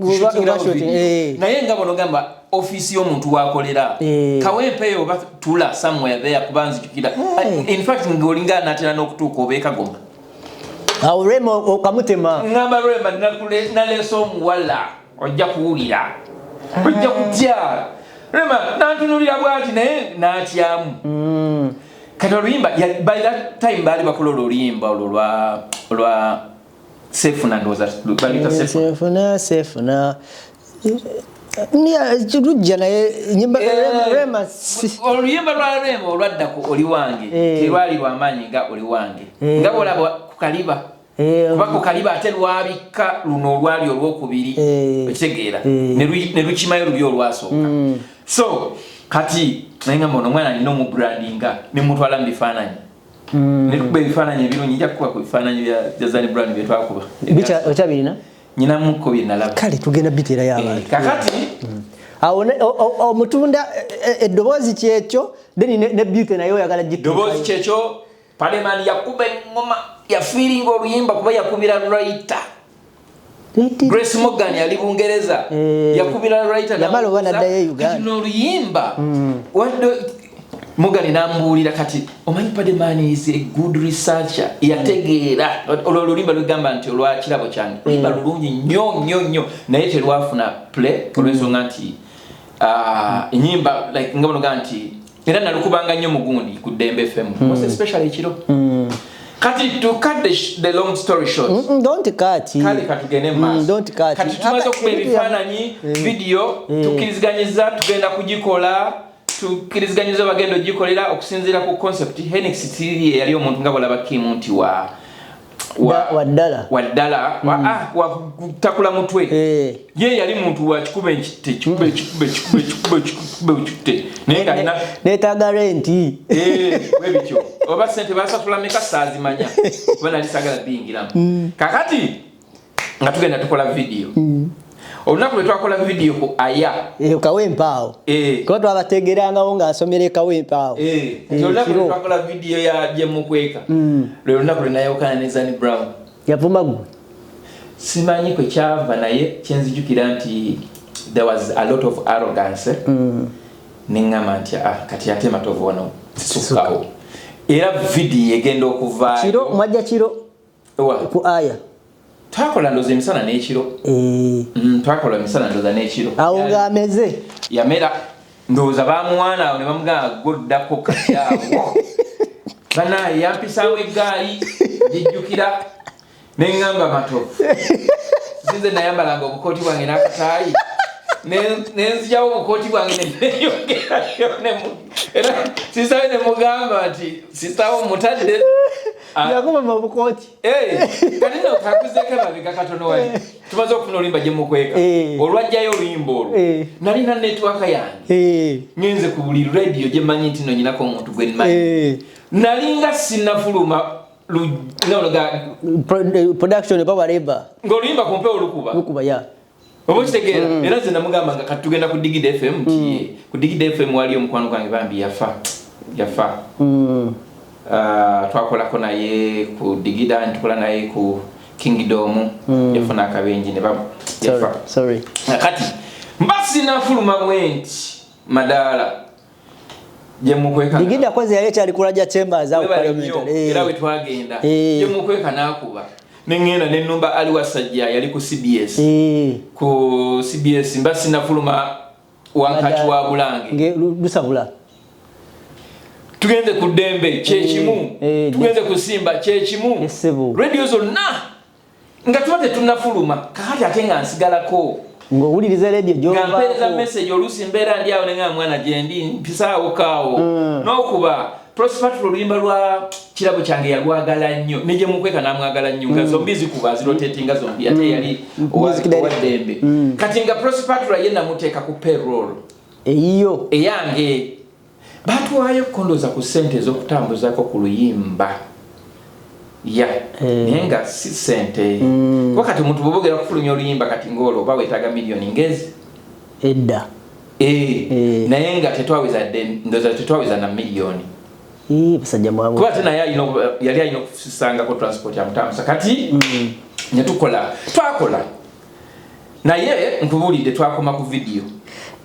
A: naye nga bono gamba office y'omuntu wakolera kawempe eyo oba tula somewhere there kubanzijukira in fact ng'olinga natera n'okutuuka obeeka goma
B: awo Rema okamutema
A: ngamba Rema naleese omuwala ojja kuwulira ojja kutya Rema nantunulira bwati naye natyamu kati oluyimba by that time baali bakola oluyimba olwa Sefuna ndoza balita
B: Sefuna lujja naye Rema
A: oluyimba lwa Rema olwaddako oli wange terwali lwamaanyi nga oli wange nga bolaba kukaliba kuba kukaliba ate lwabikka luno olwali olwokubiri ekitegeera ne lukimayo luli olwasooka so kati naye ono omwana alina omubrandinga ne mutwala mu bifaananyi ne tukuba ebifaananyi ebirungi nja kukuba ku bifaananyi bya Zani Brown bye twakuba
B: okyabirina
A: nyinamukko bye nalaba
B: kale tugenda biteera y'abantu
A: kakati
B: awo omutunda eddoboozi kyekyo then ne Beauty naye oyagala
A: eddoboozi kyekyo Palemani yakuba engoma yafiiringa oluyimba kuba yakubira writer Grace Morgan yali Bungereza yakubira writer
B: yamala obana ddayo Uganda
A: no oluyimba wadde Morgan nambuulira kati omanyi Palemani is a good researcher yategeera oluyimba lugamba nti olwa kirabo kyange oluyimba lulungi nnyo naye terwafuna play olw'ensonga nti ennyimba like nga bonoga nti era nalukubanga nnyo mugundi ku Dembe FM most especially ekiro kati to cut the long story short
B: don't cut
A: kale katugende maaso
B: don't cut
A: kati tumaze okuba ebifaananyi video tukkirizganyiza tugenda kugikola tukkirizganyiza bagenda ogikolera okusinziira ku concept Henex tiri yali omuntu nga bolaba Kim nti waddala wakutakula mutwe ye yali muntu wa kikube ekite naye kalina
B: neetaaga renti
A: webityo oba sente basasula meka saazimanya kuba nali saagala biyingiramu kakati nga tugenda tukola video olunaku lwe twakola video ku aya
B: kawempe awo kuba twabategerangawo ng'asomera ekawempe awo
A: olunaku lwe twakola video ya Jemukweka lwe lunaku lwe nayawukana ne Zani Brown
B: yavuma gwe
A: simanyi kwe kyava naye kyenzijukira nti there was a lot of arrogance neŋŋamba nti kati ate Matovu wano sisukawo era video egenda okuvaayo
B: kiro mwajja kiro ku aya
A: twakola ndoze misana n'ekiro twakola misana ndoza n'ekiro
B: awo ng'ameze
A: yamera ndoza bamwana awo ne bamugamba goddako katyawo banaye yampisaawo eggaali gijjukira neŋŋamba matofu sinze nayambalanga obukooti bwange n'akataayi nenzigyawo obukooti bwange neyongerayo era sisawe ne mugamba nti sisawo mutadde
B: yakuba mu bukooti
A: kati no kakuzeeko emabega katono wali tumaze okufuna oluyimba gye mukweka olwajjayo oluyimba olwo nalina netiwaka yange ngenze ku buli radio gye mmanyi nti no nyinako omuntu gwe nmanyi nalinga sinafuluma
B: production baba leba
A: ng'oluyimba kumpe olukuba
B: ya
A: oba kitegeera era nze namugamba nga kati tugenda ku Digida FM ku Digida FM wali omukwano gwange bambi yafa twakolako naye ku Digida ntukola naye ku Kingdom yafuna akabenji ne yafa kati mbasi nafuluma mwenti madala je mukweka
B: Digida kwanza yale cyali kulaja chambers au
A: parliament era we twagenda je mukweka nakuba nengena nenumba ali wasajja yali ku CBS ku CBS mbasi nafuluma wankati wa bulange
B: lusabula
A: tugende ku Dembe chechimu tugende ku Simba chechimu radio zonna nga tuwate tunafuluma kakati atenga nsigalako
B: ngo ulirize radio jo
A: ngampeza message olusi mbera ndi awo nenga mwana jendi mpisaawo kawo nokuba Prosper oluyimba lwa kirabo kyange yalwagala nnyo nije mukweka namwagala nnyo nga zombi zikuba rotating zombi ate yali wa Dembe kati nga Prosper yenda muteeka ku payroll
B: eyo
A: eyange batwayo kondoza ku sente z'okutambuzako ku luyimba nenga si sente wakati omuntu bobogera kufulumya oluyimba kati ngolo oba wetaaga milioni ngezi
B: edda
A: naye nga tetwaweza na milioni
B: basajja mwamu
A: kuba tena yali alina okusisangako transport ya mutambuza kati twakola naye nkubulidde twakoma ku video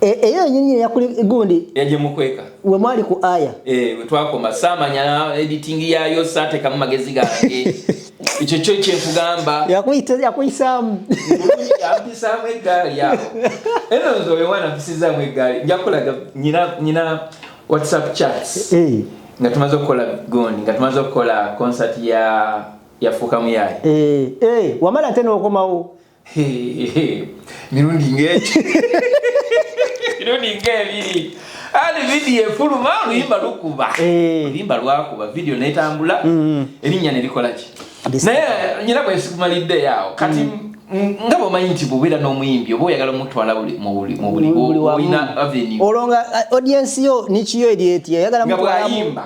B: eyo nyinyi yakuli gundi
A: yaje mukweka
B: we mwali ku aya
A: we twakoma samanya editing yayo sate kama magezi gange icho cyo cyekugamba
B: yakuyisamu
A: yapisamu egali yawo eno nzo ywana pisizamu egali njakolaga nyina WhatsApp chats nga tumaze okukola gondi nga tumaze okukola concert ya Fukamu yayi
B: wamala tena okomawo
A: mirundi ngeki mirundi ngeli ali video fuluma oluyimba lukuba oluyimba lwakuba video netambula erinnya nelikola ki naye nyina bwe sikumalidde yawo kati ngabo omanyi nti bw'obeera n'omuyimbi oba oyagala omutwala mu buli olina avenue
B: olonga audience yo nikiyo eryeti yagala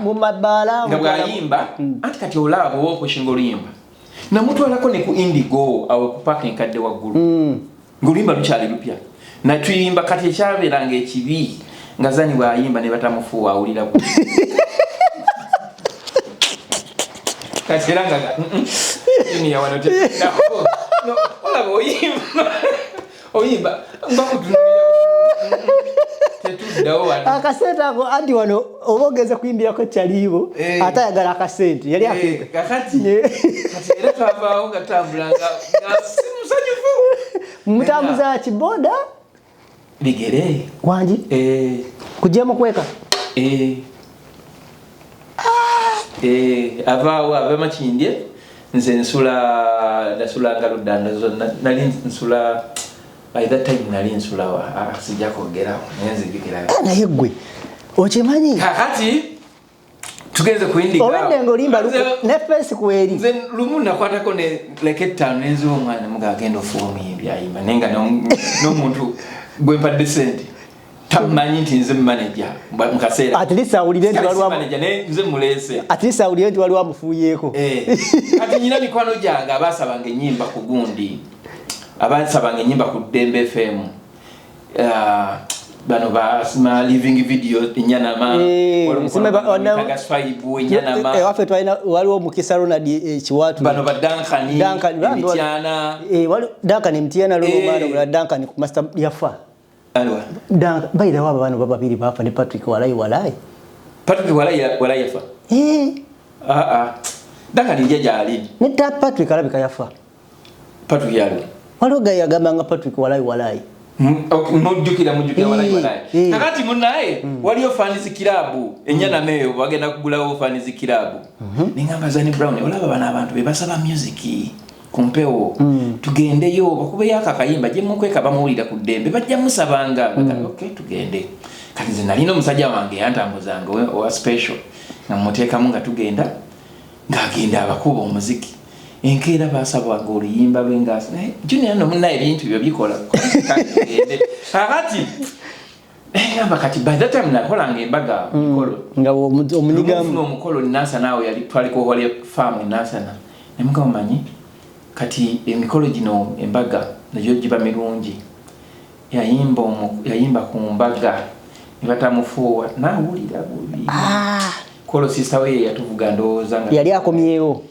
B: mu mabala
A: nga bw'ayimba anti kati olaba oba okushinga oluyimba namutwalako ne ku Indigo awo ku parking kadde waggulu ng'oluyimba lukyali lupya natuyimba kati ekyabeeranga ekibi nga zani bw'ayimba ne batamufuuwa awulira ku kati era nga ya wano no olaba oyimba mbakutunulira tetuddawo wano
B: akasente ako anti wano obogeze kuyimbirako kyaliibo ate ayagala akasente yali afika
A: kati era twavaawo nga tambulanga nga si musanyufu
B: mutambuza kiboda
A: bigere
B: wangi kujjemu kweka
A: avaawo abamakindye nze nasulanga ludanda zonna nali nsula by that time nali nsula sijja kwogerawo naye nzijukirayo
B: naye gwe okimanyi
A: kakati tugenze ku Indigo
B: obadde ng'olimba ne face kweri
A: nze lumu nakwatako ne leke ttaano nenziwa omwana mugagenda ofuwa omuyimbi ayimba naye nga n'omuntu gwe mpadde sente tamanyi nti nze manager mukaseera
B: at least awulire nti waliwo
A: manager nze mulese
B: at least awulire nti waliwo amufuuyeeko
A: kati nyina mikwano gyange abaasabanga ennyimba ku gundi abaasabanga ennyimba ku Dembe FM bano basima living video enyanama
B: waffe twalina waliwo Mukisa Ronald Kiwatu
A: bano ba Duncan
B: Mtiana lolo Duncan ku master yafa
A: alwa
B: baida waba bano babiri bafa ne Patrick Walai
A: yafa Duncan nje jali
B: ne Patrick alabika yafa
A: Patrick yali
B: waliwo gayagamba nga Patrick walai
A: mujjukira walai kakati munaye waliyo fans kilabu enyana meyo bagenda kugulawo fans kilabu ningamba Zani Brown olaba bana abantu bebasaba music kumpewo tugendeyo bakube yakakayimba je mukweka bamuwulira ku ddembe bajja musabanga okay tugende kati nze nalina omusajja wange yantambuzanga owa special namuteekamu nga tugenda ng'agenda abakuba omuziki enkeera basabwa ng'oluyimba lw'engasi Junior no munaye ebintu byo bikola tugende kakati ngamba kati by that time nakolanga embaga mukolo
B: nga omunyigamu
A: omukolo nasa nawe yali twaliko hole farm nasana nemugamba manyi kati emikolo gino embaga nayo giba mirungi yayimba ku mbaga nibatamufuwa nawulira bubi kolo sister we yatuvuga ndowooza nga
B: yali akomyewo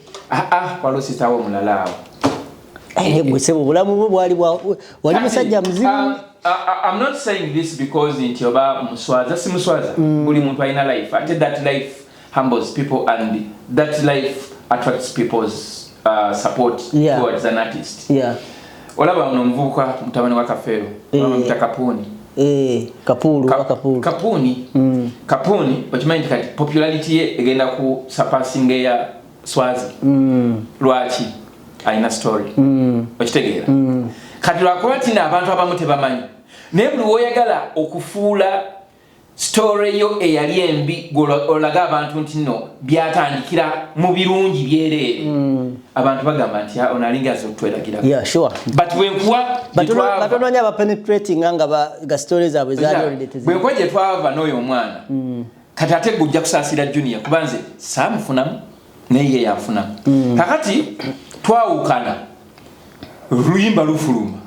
A: kwalo sister we omulala awo
B: gwesebo bulamu bwo wali musajja muzibu.
A: I'm not saying this because nti oba muswaza si muswaza buli muntu alina life ate that life humbles people and that life attracts people's support towards an artist. Olaba ono mvuka mutabani wa Kafero mta Kapuni Kapuni okimanyi kati popularity ye egenda ku surpassing ya Swazi lwaki aina story okitegeera kati lwakuba tina abantu abamu tebamanyi naye buli woyagala okufuula story yo eyali embi olaga abantu nti no byatandikira mu birungi byerere abantu bagamba nti onalinga zotweragira but
B: batononya aba penetrating nga stories zaabwe zali already
A: bwenkwa gye twava n'oyo omwana kati ate gujja kusaasira Junior kubanze saamufunamu naye yafunamu kakati twawukana luyimba lufuluma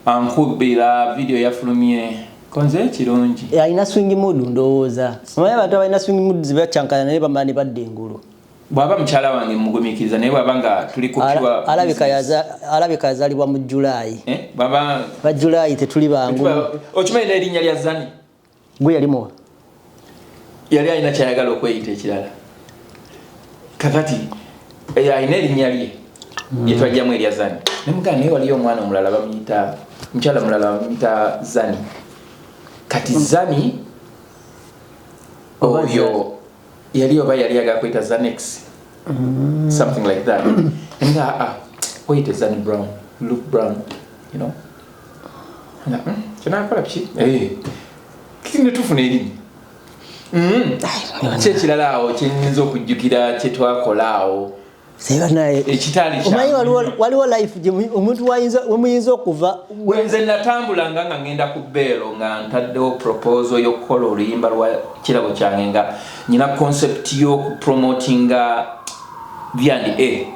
A: ankubira video yafulumye konze kirungi
B: alina swing mood ndowooza omanyi abantu abalina swing mood zibacyankana naye bamala ne badda engulu
A: bwaba mukyala wange mugumikiriza naye bwaba nga tuli kukiwa
B: alabika yazaalibwa mu July
A: baba
B: ba July tetuli bangu
A: okimanyi n'erinnya lya Zani
B: gwe yalimuwa
A: yali alina kyayagala okweyita ekirala kakati alina erinnya lye yetwajjamu erya Zani nemugana naye waliyo omwana omulala bamuyita mukyala mulala bamuyita Zani kati Zani oyo yali oba yali agakwita Zanex something like that nga wait Zani Brown Luke Brown you know kinakola ki kine tufuna erinnya kyekirala awo kyenyinza okujjukira kyetwakola awo
B: seba naye
A: ekitali
B: omanyi waliwo life omuntu wemuyinza okuva
A: wenze natambulanga nga ngenda ku Belo nga ntaddewo proposal y'okukola oluyimba lwa kirabo kyange nga nyina concept y'okupromotinga Vyandi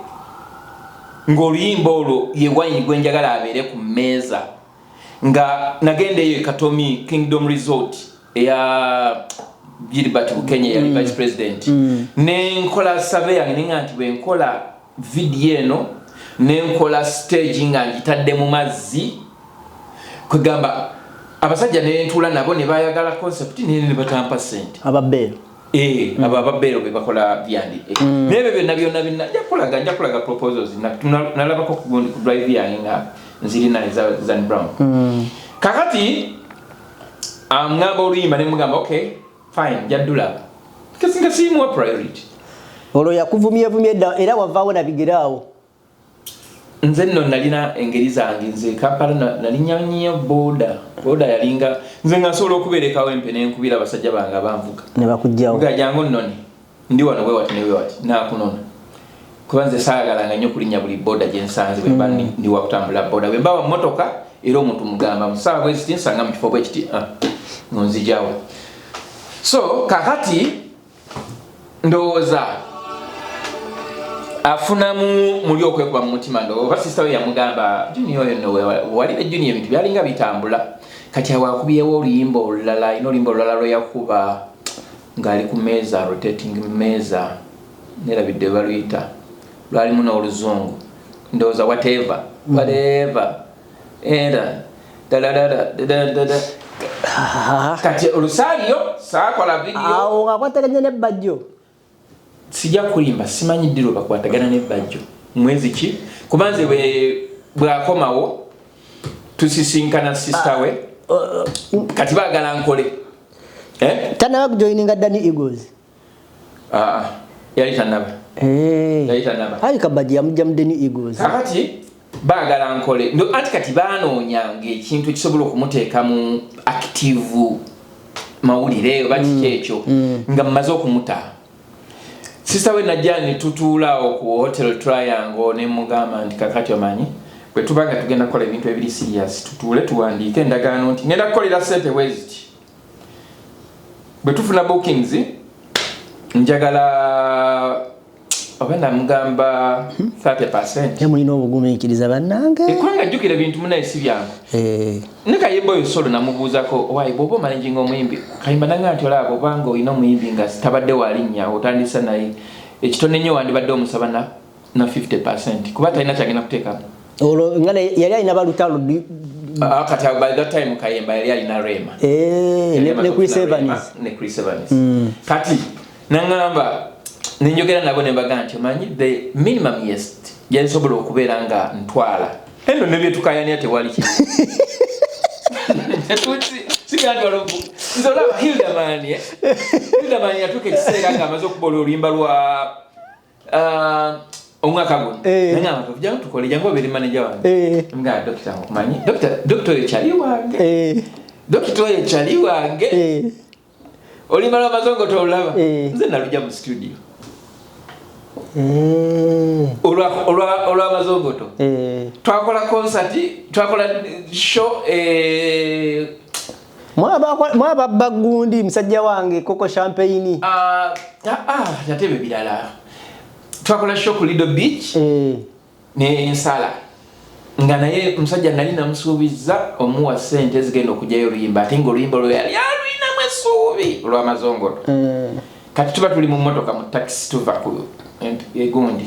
A: ng'oluyimba olwo ye wine gwenjagala abeere ku mmeeza nga nagendeyo Katomi Kingdom Resort eya Gilbert Bukenya yali vice president nenkola survey yange ninga nti bwenkola video eno nenkola stage nga ngitadde mu mazzi kugamba abasajja nentula nabo ne bayagala concept ne batampa sente
B: ababero
A: ababero be bakola Vyandi nebe byonna njakulaga proposals nalabako ku drive yange nga nziri na Zani Brown kakati amngamba oluyimba ne mugamba okay fine jadula kasinga simu priority
B: olwo yakuvumye era wavaawo nabigerawo
A: nze nno nalina engeri zange nze Kampala nalinyanya boda yalinga nze ngasobola okubeerekawo empe nenkubira abasajja bange abanvuga
B: ne bakujjawo
A: gajangu nnoni ndi wano wewati nakunona kuba nze saagalanga nnyo kulinnya buli boda gyensanze bwemba ndi wakutambula boda bwemba wa mmotoka era omuntu mugamba musaawa bweziti nsanga mu kifo bwekiti nonzijawo so kakati ndowooza afunamu muli okwekuba mu mutima ndowooza sister we yamugamba Junior oyo nno walire Junior ebintu byalinga bitambula kati awakubyewo oluyimba olulala ino oluyimba olulala lwe yakuba ng'ali ku meeza rotating meeza nerabidde baluyita lwalimu n'oluzungu ndowooza whatever era kati olusaaliyo saakola video
B: awo ngakwataganya n'ebbajjo
A: sijja kulimba simanyi ddiro bakwatagana n'ebbajjo mwezi ki kubanze bwakomawo tusisinkana sister we kati bagala nkole
B: tanaba kujoininga Danny Eagles
A: yali tanaba
B: ali kabaji amujja mu Danny Eagles
A: kati bagala nkole ndo ati kati banonyange ekintu ekisobola okumuteeka mu active mawulire oba kikekyo nga mmaze okumuta sister we najja ne tutuulaawo ku Hotel Triangle ne mugamba nti kakati omanyi bwe tubanga tugenda kukola ebintu ebiri serious tutuule tuwandiike endagaano nti ngenda kukolera ssente weziti bwe tufuna bookings njagala oba namugamba 30%.
B: Mulina obugumiikiriza bannange
A: kubanga jjukira ebintu munaye si byangu ne Kayimba oyo solo namubuuzako owaye bw'oba omanaging omuyimbi Kayimba nanga nti olaba obanga olina omuyimbi nga tabadde walinnya otandisa naye ekitone nnyo wandibadde omusaba na 50% kuba talina kyagenda kuteekamu
B: olwo nga yali alina balutalo
A: kati by that time Kayimba yali alina Rema ne Chris Evans kati nangamba ninjogera nabo ne mbaga nti omanyi the minimum yansobola okubeera nga ntwala eno ne byetukayania tewali ki nzolaba Hildaman yatuuka ekiseera nga amaze okubola oluyimba lwa omwaka guno nangamba tujja tukole jangu obeere manager wange nga dokita okumanyi dokita oyo kyali wange oluyimba lwa mazongo tolulaba nze nalujja mu studio olwa mazongoto twakola concert twakola show
B: mwaba bagundi musajja wange Coco Champagne
A: yatebe bilala twakola show ku Lido Beach ne Nsala nga naye musajja nali namusuubiza omuwa ssente ezigenda okujjayo oluyimba ate nga oluyimba lwe yali alwinamu essuubi olwa mazongoto kati tuba tuli mu mmotoka mu taxi tuva ku egundi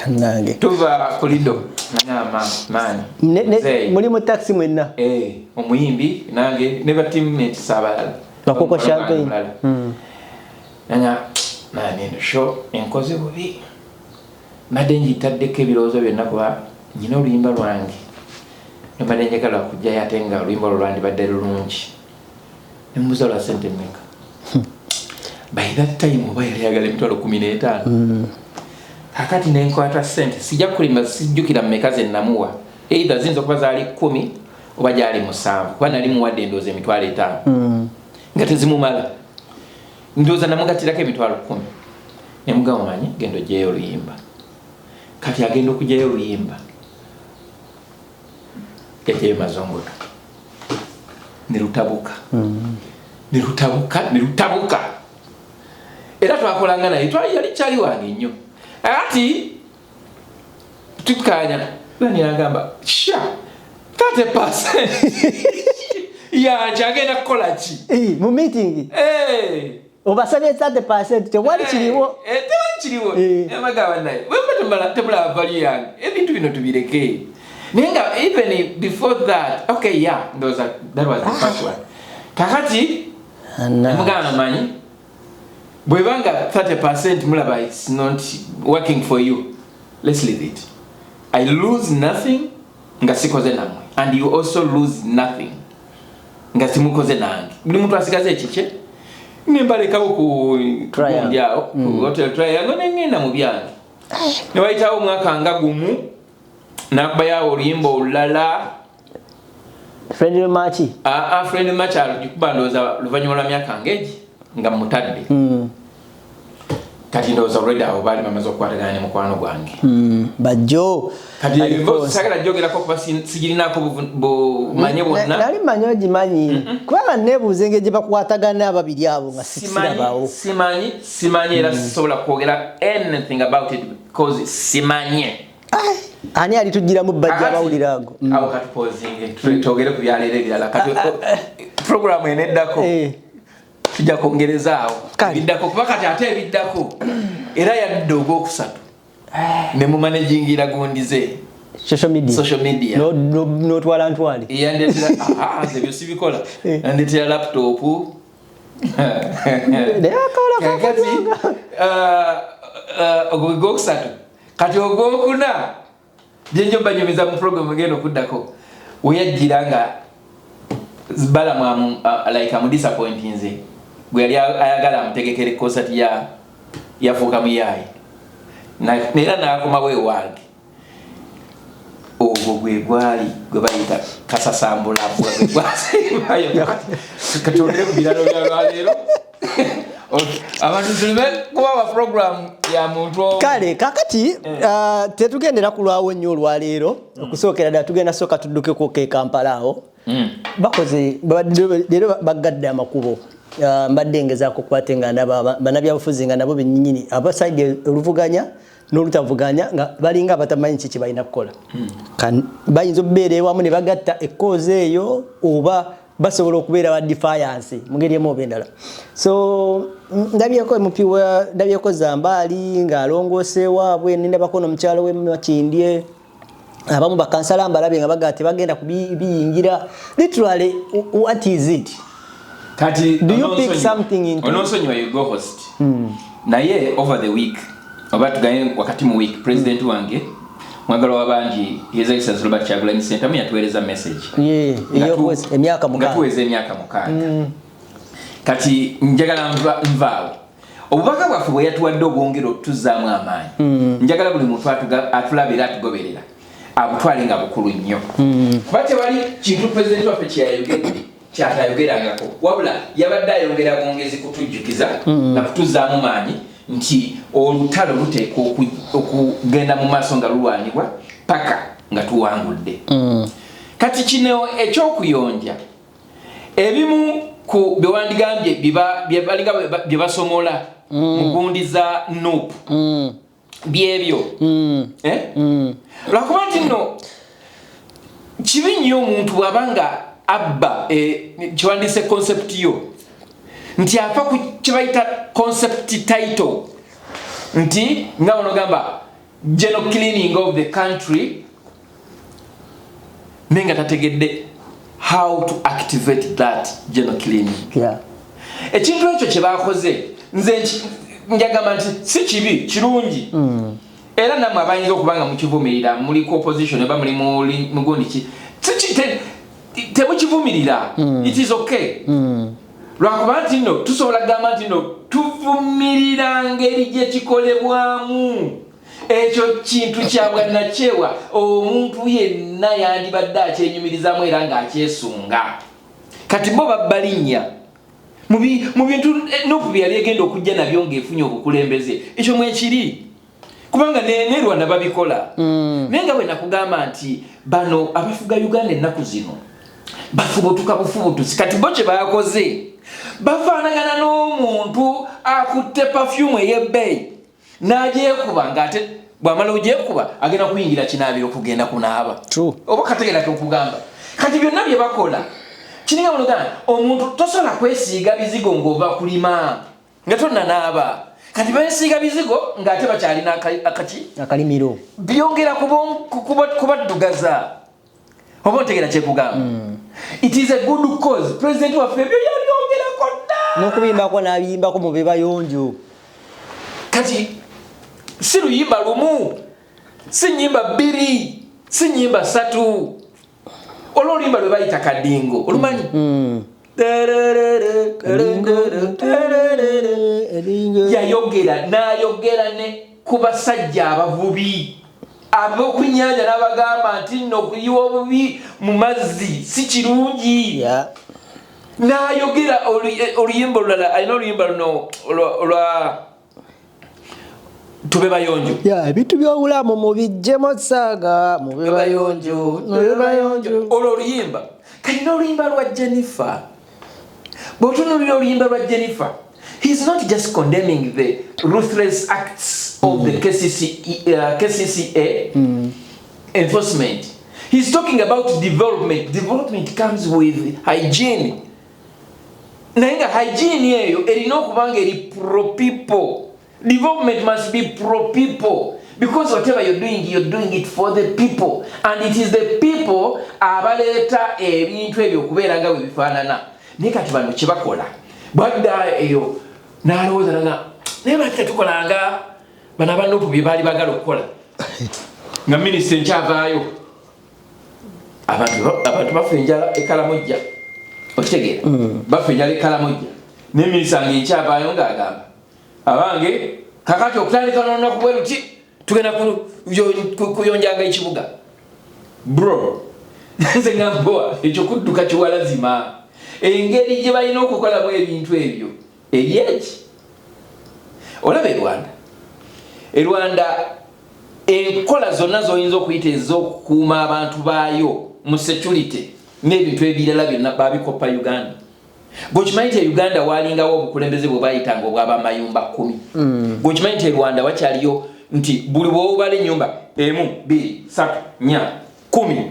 B: nange
A: tuva ku Lido nangamba maani
B: muli mu taxi mwenna
A: omuyimbi nange ne ba teammates abalala
B: bakoko Champagne
A: nanga maani eno show enkoze bubi mbadde njitaddeko ebirowoozo byonna kuba nyina oluyimba lwange mbadde njagala kujjayo ate nga oluyimba olwo lwandibadde lulungi nemubuuza lwa ssente mmeka by that time oba yali ayagala emitwalo 15 kakati nenkwata ssente sijja kulimba sijjukira mmeka ze namuwa either ziyinza okuba zaali 10 oba gyali 7 kuba nali muwadde endowooza emitwalo 5 nga tezimumala ndowooza namugatirako emitwalo 10 nemugamba omanyi genda oggyeyo oluyimba kati agenda okugyayo oluyimba yajjayo mazongoto nerutabuka era twakolanga naye yali kyali wange nnyo ati tukanya nagamba 30% yagenda kukola ki
B: mu meeting obasabye 30% tewali kiriwo
A: amagaba naye tebulaba value yange ebintu bino tubireke naye nga even before that okay that was the first one kakati mugana manyi bwebanga 30% mulaba it's not working for you let's leave it. I lose nothing nga sikoze namwe and you also lose nothing nga simukoze nange buli muntu asigaze ekiche nimbalekawo ku trial ku Hotel Triangle nengenda mu byange ne wayitawo omwaka nga gumu nakubayo oluyimba olulala
B: friendly match
A: friendly match alikuba ndowooza luvannyuma lwa myaka ngeegi nga mutadde kati ndowooza already awo baali bamaze okukwatagana ne mukwano gwange
B: bajjo
A: kati sagala jogerako kuba sigirinako bumanye bwonna
B: nali manyi ogimanyi kubanga neebuuza engeri gye bakwatagana ababiri abo nga sikirabawo
A: simanyi era sisobola kwogera anything about it because simanye
B: ani alitugiramu bajja abawulira ago
A: awo kati posing twogere ku byaleero ebirala kati programu eneddako tujja kwongerezaawo ebiddako kuba kati ate ebiddako era yadde ogwokusatu ne mu managingira gundi ze social media
B: n'otwala ntwali
A: yandetera ebyo sibikola yandetera laptop ogwokusatu kati ogwokuna Byenjo banyumiza mu program ngeno kuddako. Weyajiranga bala mu like am disappointing nze. Gwe yali ayagala amutegekere concert ya fuka muyayi. Nera nakoma we wange. Ogwo gwe gwali gwe bayita kasasambula gwe gwasi. Bayo katolere kubiralo bya lero. Abantu tulime kuba program ya muntu
B: kale kakati tetugendera kulwawo nnyo olwaleero okusookera ddala tugenda soka tudduke ku Kampala awo bakoze leero bagadde amakubo mbadde ngezaako kubatenga ndaba bannabyabufuzi nga nabo bennyini abasaidi oluvuganya n'olutavuganya nga balinga abatamanyi kiki balina kukola bayinza okubeera ewamu ne bagatta ekkoozi eyo oba basobola okubeera ba defiance mungeri emu oba endala. So ndabyeko emupiwa ndabyeko Zambali nga alongoose waabwe nindabako n'omukyalo we Makindye abamu bakansala mbalabe nga bagate bagenda kubiyingira literally what is it
A: kati
B: do you pick something into
A: onosonyiwa you go host naye over the week oba tugaye wakati mu week president wange mwagalo wabanji His Excellency Robert Kyagulanyi Ssentamu yatuweereza message
B: emyaka mukaaga
A: ngatuweeza emyaka mukaaga kati njagala nvaawo obubaka bwaffe bwe yatuwadde obwongera otuzaamu amaanyi njagala buli muntu atulabira atugoberera abutwale nga bukulu nnyo kuba tewali kintu pulezidenti waffe kyatayogerangako wabula yabadde ayongera bwongezi kutujjukiza na kutuzaamu maanyi nti olutalo luteeka okugenda mu maaso nga lulwanibwa paka nga tuwangudde kati kino ekyokuyonja ebimu ku bewandigambye bye basomola mu gundi za NUP byebyo lwakuba nti nno kibi nnyo omuntu bw'abanga abba kiwandiise concept yo nti afa ku kibayita concept title nti nga onogamba general cleaning of the country nenga tategedde how to activate that general cleaning. Ekintu ekyo kye bakoze nze njagamba nti si kibi kirungi era namwe abayinza okubanga mukivumirira muli ku opposition eba muli mugundi ki temukivumirira it is okay lwakuba nti nno tusobola kugamba nti nno tuvumirira ngeri gye kikolebwamu ekyo kintu kyabwa nakyewa omuntu yenna yandibadde akyenyumirizamu era ng'akyesunga kati bo babbalinnya mu bintu NUP byali egenda okujja nabyo ng'efunye obukulembeze ekyo mwekiri kubanga ne Rwanda babikola naye nga bwe nakugamba nti bano abafuga Uganda ennaku zino bafubutuka bufubutusi kati bo kye bakoze bafaanagana n'omuntu akutte perfume ey'ebbeeyi n'agyekuba ng'ate bw'amala ogyekuba agenda kuyingira kinaabiro okugenda kunaaba oba kategera kyokugamba kati byonna bye bakola kininga muluganda omuntu tosobola kwesiiga bizigo ng'ova kulima nga tonnanaaba kati beesiiga bizigo ng'ate bakyalina
B: akalimiro
A: byongera kubaddugaza oba ontegera kyekugamba it is a good cause president waffe ebyo yabyongerako dda
B: n'okubimbako n'abiyimbako mu be bayonjo
A: kati si luyimba lumu si nyimba bbiri si nyimba ssatu olw'oluyimba lwe bayita kadingo olumanyi yayogera n'ayogera ne ku basajja abavubi ab'okunnyanja n'abagamba nti nno okuyiwa obubi mu mazzi si kirungi n'ayogera oluyimba olulala alina oluyimba luno olwa tube bayonjo
B: ebintu by'obulamu mubijjemu saaga mube bayonjo
A: olwo oluyimba kati n'oluyimba lwa Jennifer bw'otunuulira oluyimba lwa Jennifer he's not just condemning the ruthless acts of the KCCA enforcement. He's talking about development. Development comes with hygiene. Nainga hygiene yeyo erina okubanga eri pro people. Development must be pro people. Because whatever you're doing it for the people. And it is the people abaleeta ebintu ebyo okubeera nga bwe bifaanana. Naye kati bano kye bakola bwadda eyo n'alowooza naye lwaki tetukolanga bano abanupu bye baali bagala okukola nga minisita enkyavaayo abantu bafenjala ekalamojja okitegeera bafenjala ekalamojja ne minisita ng'enkyavaayo ng'agamba abange kakati okutandika n'olunaku bwe luti tugenda kuyonjanga ekibuga bro nze ngamba ekyo kudduka kiwalazima engeri gye balina okukolamu ebintu ebyo ebyeki olaba e Rwanda enkola zonna zoyinza okuyita ez'okukuuma abantu baayo mu security n'ebintu ebirala byonna babikoppa Uganda. Gwokimanyi nti Uganda walingawo obukulembeze bwe bayitanga obw'abamayumba 10. Gwokimanyi nti Rwanda wakyaliyo nti buli bw'obala ennyumba 1, 2, 3, 4, 10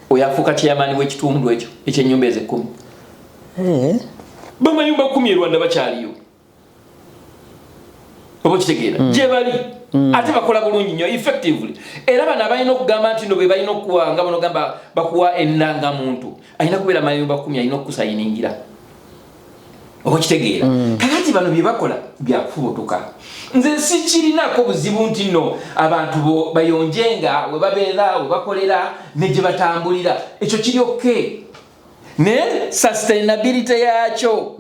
A: oyafuuka chairman w'ekitundu ekyo ekyennyumba ezo 10. Bamayumba 10 Rwanda bakyaliyo. Oba kitegeera gye bali ate bakola bulungi nnyo effectively era bano abalina okugamba nti no bwe balina okuwa nga bano gamba bakuwa ennanga muntu alina kubeera mayumba 10 alina okusayiningira. Oba kitegeera kakati bano bye bakola byakufubutuka. Nze sikirinako buzibu nti nno abantu bayonjenga we babeera we bakolera ne gye batambulira ekyo kiri okay ne sustainability yakyo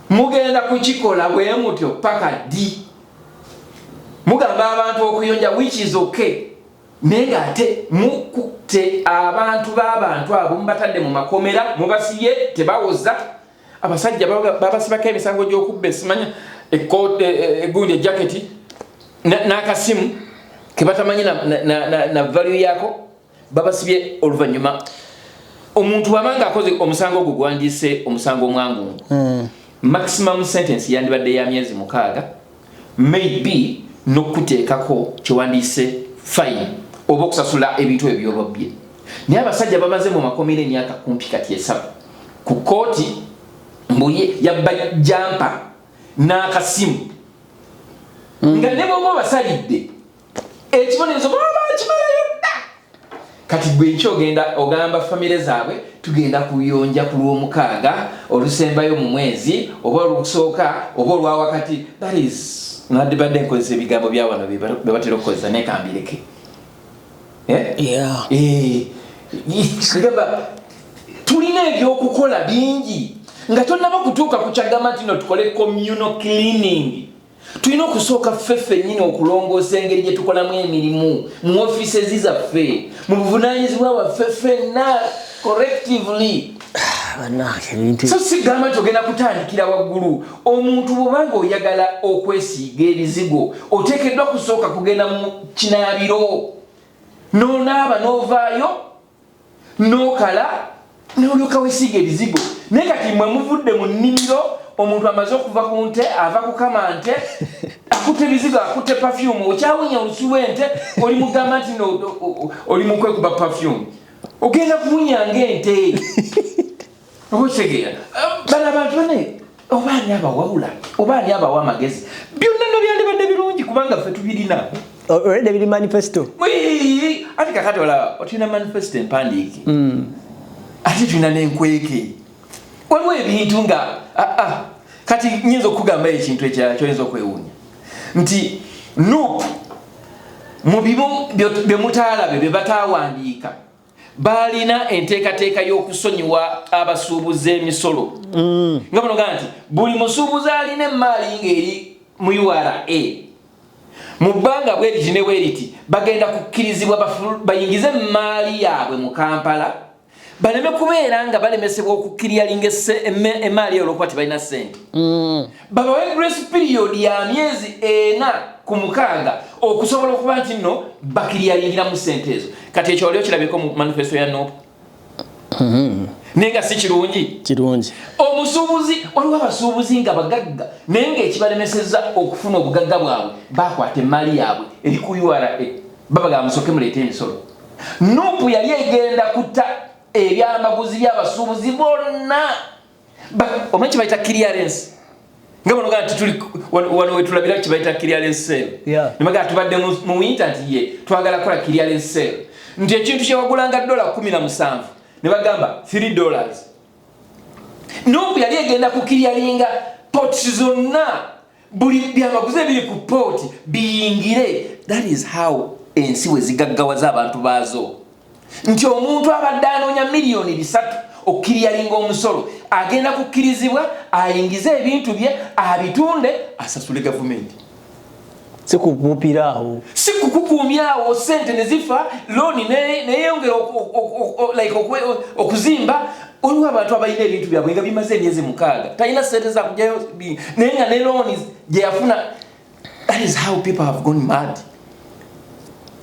A: mugenda kukikola bwe mutyo paka di mugamba abantu okuyonja which is okay nenga ate mukute abantu b'abantu abo mubatadde mu makomera mubasiye tebawoza abasajja babasibako emisango gy'okubba esimanya egundi jacket n'akasimu kebatamanyi na value yako babasibye oluvannyuma omuntu wabanga akoze omusango ogwo gwandise omusango omwangu maximum sentence yandibadde ya myezi 6 maybe n'okuteekako kiwandiise fine oba okusasula ebintu ebyobobye naye abasajja bamaze mu makomera emyaka kumpi kati 7 ku kooti mbuye yabba jampa n'akasimu nga ne bw'oba basalidde ekibonerezo baba bakimalayo dda kati gwe nkyogenda ogamba famire zaabwe tugenda kuyonja ku lw'omukaaga olusembayo mu mwezi oba olukusooka oba olwawakati that is nadibadde nkozesa ebigambo bya wano be batera okukozesa nekambireke tulina ebyokukola bingi nga tonnaba kutuuka ku kyagamba nti no tukole communal cleaning. Tulina okusooka ffeffe nnyini okulongoosa engeri gye tukolamu emirimu mu offices zaffe mu buvunaanyizibwa bwaffe ffenna collectively. So sigamba nti ogenda kutandikira waggulu. Omuntu bw'obanga oyagala okwesiiga ebizigo oteekeddwa kusooka kugenda mu kinaabiro n'onaaba n'ovaayo n'okala n'olyoka weesiiga ebizigo. Naye kati mwe muvudde mu nnimiro omuntu amaze okuva ku nte ava kukama nte akutte ebizigo akutte perfume okyawunya olusu lw'ente oli mugamba nti oli mukwekuba perfume ogenda kumunyanga ente. Obutegeera bano abantu bane obaani abawawula obaani abawa amagezi byonna no byandibadde birungi kubanga ffe tubirina
B: already biri manifesto
A: ati kakati olaba otulina manifesto empandiike ate tulina n'enkweke waliwo ebintu nga kati nyinza okugamba ekintu ekyoyinza okwewuunya nti nup mu bimu bye mutaalabe bye bataawandiika balina enteekateeka y'okusonyiwa abasuubuzi emisolo nga bano gaa nti buli musuubuzi alina emmaali ng'eri mu URA mu bbanga bweriti ne bweriti bagenda kukkirizibwa bayingize emmaali yaabwe mu Kampala baleme kubeera nga balemesebwa okukkiryalinga emmaali eyo olw'okuba tebalina ssente babawe grace period ya myezi 4 ku 6 okusobola okuba nti nno bakiryalingira mu ssente ezo. Kati ekyo olio kirabeko mu manifesto ya NOP naye nga si kirungi omusuubuzi waliwo abasuubuzi nga bagagga naye ng'ekibalemesezza okufuna obugagga bwabwe bakwata emmaali yaabwe eri ku URA babaga musooke muleete emisolo. NOP yali egenda kutta ebyamaguzi by'abasuubuzi bonna omanyi kibayita clearance nga bano gaa tuli wano wetulabira kibayita clearance sale nemaga tubadde mu winter nti ye twagala kola clearance sale nti ekintu kyewagulanga $17 ne bagamba $3. NOP yali egenda kukiryalinga pots zonna buli byamaguze biri ku port biyingire. That is how ensi we zigaggawaza abantu baazo. Nti omuntu abadde anoonya miliyoni 3 okukiriyalinga omusolo agenda kukkirizibwa ayingize ebintu bye abitunde asasule gavumenti.
B: Sikukupiraawo.
A: Sikukukumyawo sente ne zifa loan neyongera like okuzimba olwa abantu abayina ebintu byabwe nga bimaze emyezi 6 tayina sente za kujayo nenga ne loans je yafuna. That is how people have gone mad.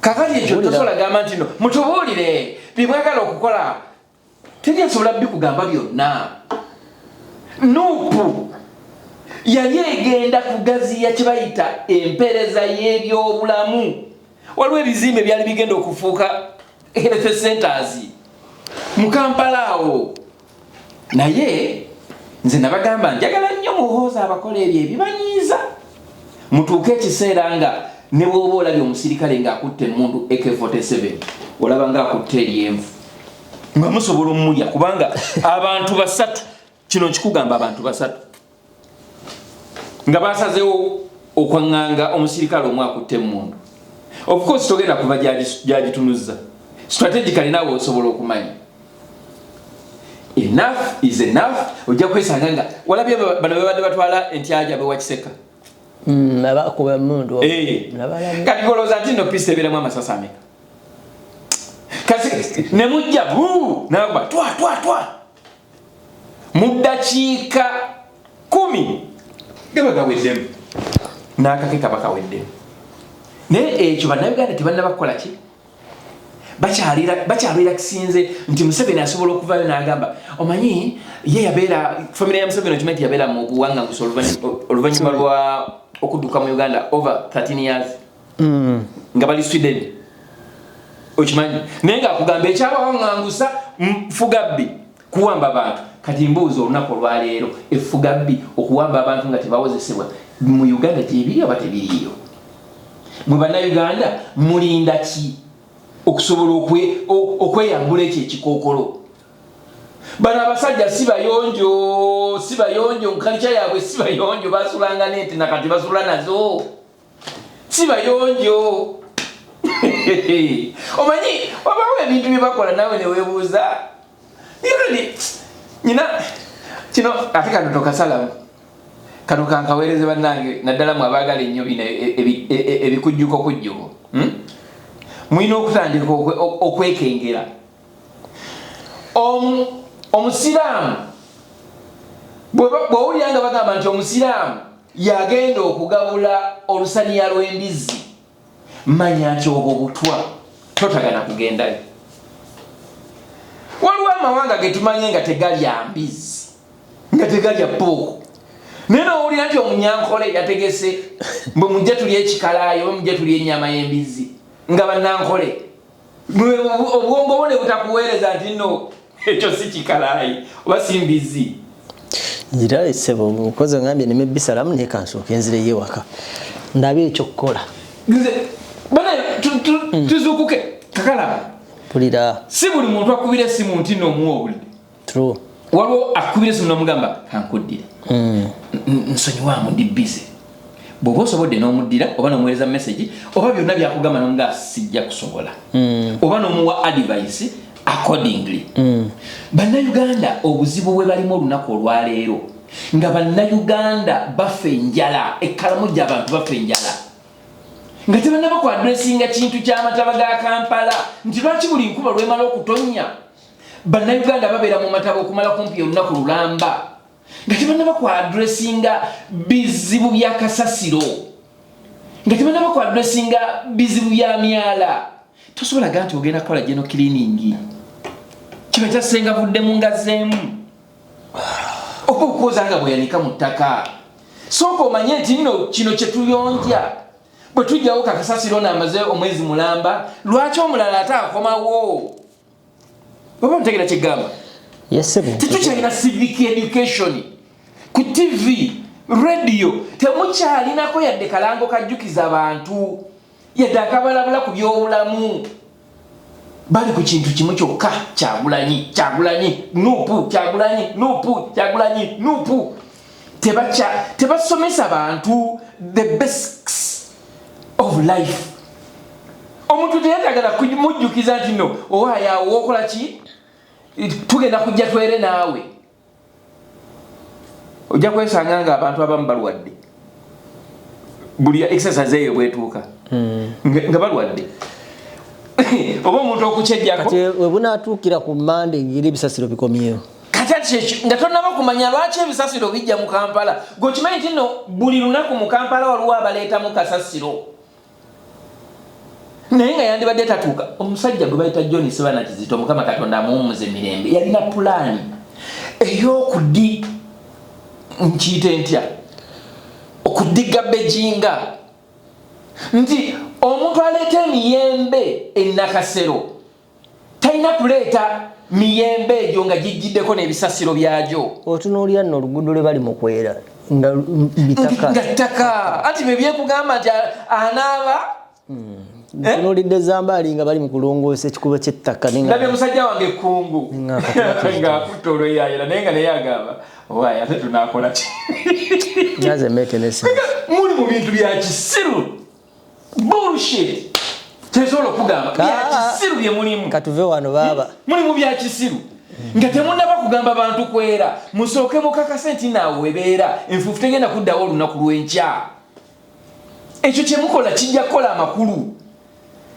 A: Kakali ekyo tosobola gamba nti no mutubuulire bimwagala okukola tejasobola bikugamba byonna. Nuupu yali egenda kugaziya kibayita empereza y'ebyobulamu. Waliwo ebizimbe byali bigenda okufuuka health centers mu Kampala awo. Naye nze nabagamba njagala nnyo muhooza abakola ebyo ebibanyiiza. Mutuuke ekiseera nga ne bw'oba olabye omusirikale ng'akutte emmundu AK-47 olaba ng'akutte eryenvu nga musobola omulya kubanga abantu 3 kino nkikugamba abantu 3 nga basazeewo okwaŋŋanga omusirikale omu akutte emmundu. Of course togenda kuva gy'agitunuzza strategically naawe osobola okumanya. Enough is enough. Ojja kwesanga nga walabye bano bebadde batwala entyaja bewakiseka.
B: Abakuba mundu.
A: Kati golooza nti no piste ebeeramu amasasi ameka. Kasi ne mujja nakuba twa mu ddakiika 10 gaba gaweddemu n'akake kaba kaweddemu. Naye ekyo bannayuganda tebannaba kukola ki? Bakyalira kisinze nti Museveni asobola okuvayo n'agamba omanyi ye yabeera famire ya Museveni okimanyi yabeera mu buwaŋŋanguzi oluvannyuma lwa okudduka mu Uganda over 13 years nga bali Sweden okimanyi. Naye ng'akugamba ekyabawaŋŋangusa Fugabbi kuwamba abantu. Kati mbuuza olunaku olwaleero Fugabbi okuwamba abantu nga tebawozesebwa mu Uganda gyebiri aba tebiriiyo. Mwe bannayuganda mulinda ki okusobola okweyambula ekyo ekikookolo? Bano abasajja si bayonjo nkalica yaabwe si bayonjo basulanga nente nakati basula nazo si bayonjo. Omanyi wabaawo ebintu bye bakola nawe ne weebuuza nyina kino ate kano tokasalamu kano kankaweereze bannange naddala mu abaagala ennyo bino ebikujjuko mulina okutandika okwekengera. Omusiraamu bw'owulira nga bagamba nti omusiraamu yagenda okugabula olusaniya lw'embizzi manya nti obwo butwa totagana kugendayo. Waliwo amawanga getumanye nga tegalya mbizzi nga tegalya pooko. Naye n'owulira nti omunyankole yategese mbwe mujja tulya ekikalaayo mujja tulya ennyama y'embizzi nga bannankole obwongo bwo ne butakuweereza nti nno ekyo si kikalaayi oba si mbizzi.
B: Nzira esebo mukozi ngambye ne mebisalamu ne kansooka enzire yewaka ndabe ekyo kukola.
A: Bana tuzukuke kakala
B: pulira
A: si buli muntu akubira simu nti no muwuli.
B: True.
A: Waliwo akubira simu n'omugamba kankuddire nsonyiwamu ndi busy. Bw'oba osobodde n'omuddira oba n'omuweereza message oba byonna byakugamba n'omugaa sijja kusobola oba n'omuwa advice accordingly. Bannayuganda obuzibu bwe balimu olunaku olwaleero nga bannayuganda bafa enjala ekkalamu gy'abantu bafa enjala nga tebannaba ku adressinga kintu ky'amataba ga Kampala nti lwaki buli nkuba lwemala okutonnya bannayuganda babeera mu mataba okumala kumpi olunaku lulamba nga tebannaba ku adressinga bizibu bya kasasiro nga tebannaba ku adressinga bizibu bya myala. Tosobola gamba nti ogenda kukola geno cleaning kiba kyasenga vuddemu ngazeemu oba okwoza nga bweyanika mu ttaka. Sooka omanye nti nno kino kye tuyonja bwe tujjawo kakasasiro n'amaze omwezi mulamba lwaki omulala ate akomawo. Oba ntegera kigamba tetukyalina civic education ku TV radio temukyalinako yadde kalango kajjukiza abantu yadde akabalabula ku byobulamu bali ku kintu kimu kyokka Kyagulanyi nupu Kyagulanyi nupu tebasomesa bantu the basics of life. Omuntu teyagala kumujjukiza nti no owaayawo okola ki tugenda kujja twere naawe. Ojja kwesanga nga abantu abamu balwadde buli exercise eyo bwetuuka nga balwadde oba omuntu okukyejjako
B: kati webunaatuukira ku Mande ngeri ebisasiro bikomyewo
A: kati nga tonnaba kumanya lwaki ebisasiro bijja mu Kampala. Gwekimanyi nti no buli lunaku mu Kampala waliwo abaleetamu kasasiro naye nga yandibadde tatuuka. Omusajja gwe bayita John Sibana Kizito, Mukama Katonda amuwummuze emirembe, yalina pulaani ey'okuddi nkiyite ntya okuddiga Bejinga nti omuntu aleeta emiyembe Nakasero talina kuleeta miyembe egyo nga gijjiddeko n'ebisasiro byagyo.
B: Otunuulira nno oluguudo lwe bali mu kwera nga
A: ttaka anti bye byekugamba nti anaaba
B: tunuulidde Zambali nga bali mu kulongoosa ekikubo ky'ettaka
A: ndabye musajja wange Kkungu ng'akutta olweyayira naye nga naye agamba owaye ate tunaakola ki muli mu bintu bya kisiru bullshit tesobola okugamba bya kisiru bye mulimu
B: katuve wano baaba
A: muli mu bya kisiru nga temunnaba kugamba abantu kwera musooke mukakase nti naawe webeera enfuufu tegenda kuddawo olunaku lw'enkya. Ekyo kye mukola kijja kukola amakulu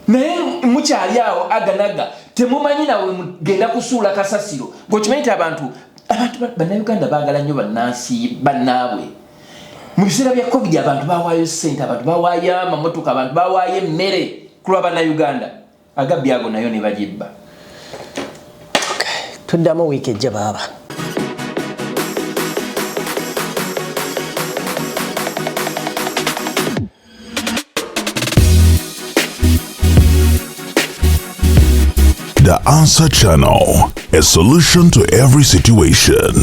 A: naye mukyali awo aganaga temumanyi nawe mugenda kusuula kasasiro. Gwekimanyi nti abantu bannayuganda baagala nnyo bannansi bannaabwe. Mu biseera bya COVID abantu bawaayo ssente, abantu bawaayo amamotoka, abantu bawaayo emmere ku lwa bannayuganda. Agabbi ago nayo ne bagibba.
B: Tuddamu wiiki ejja baaba.
C: The Answer Channel, a solution to every situation.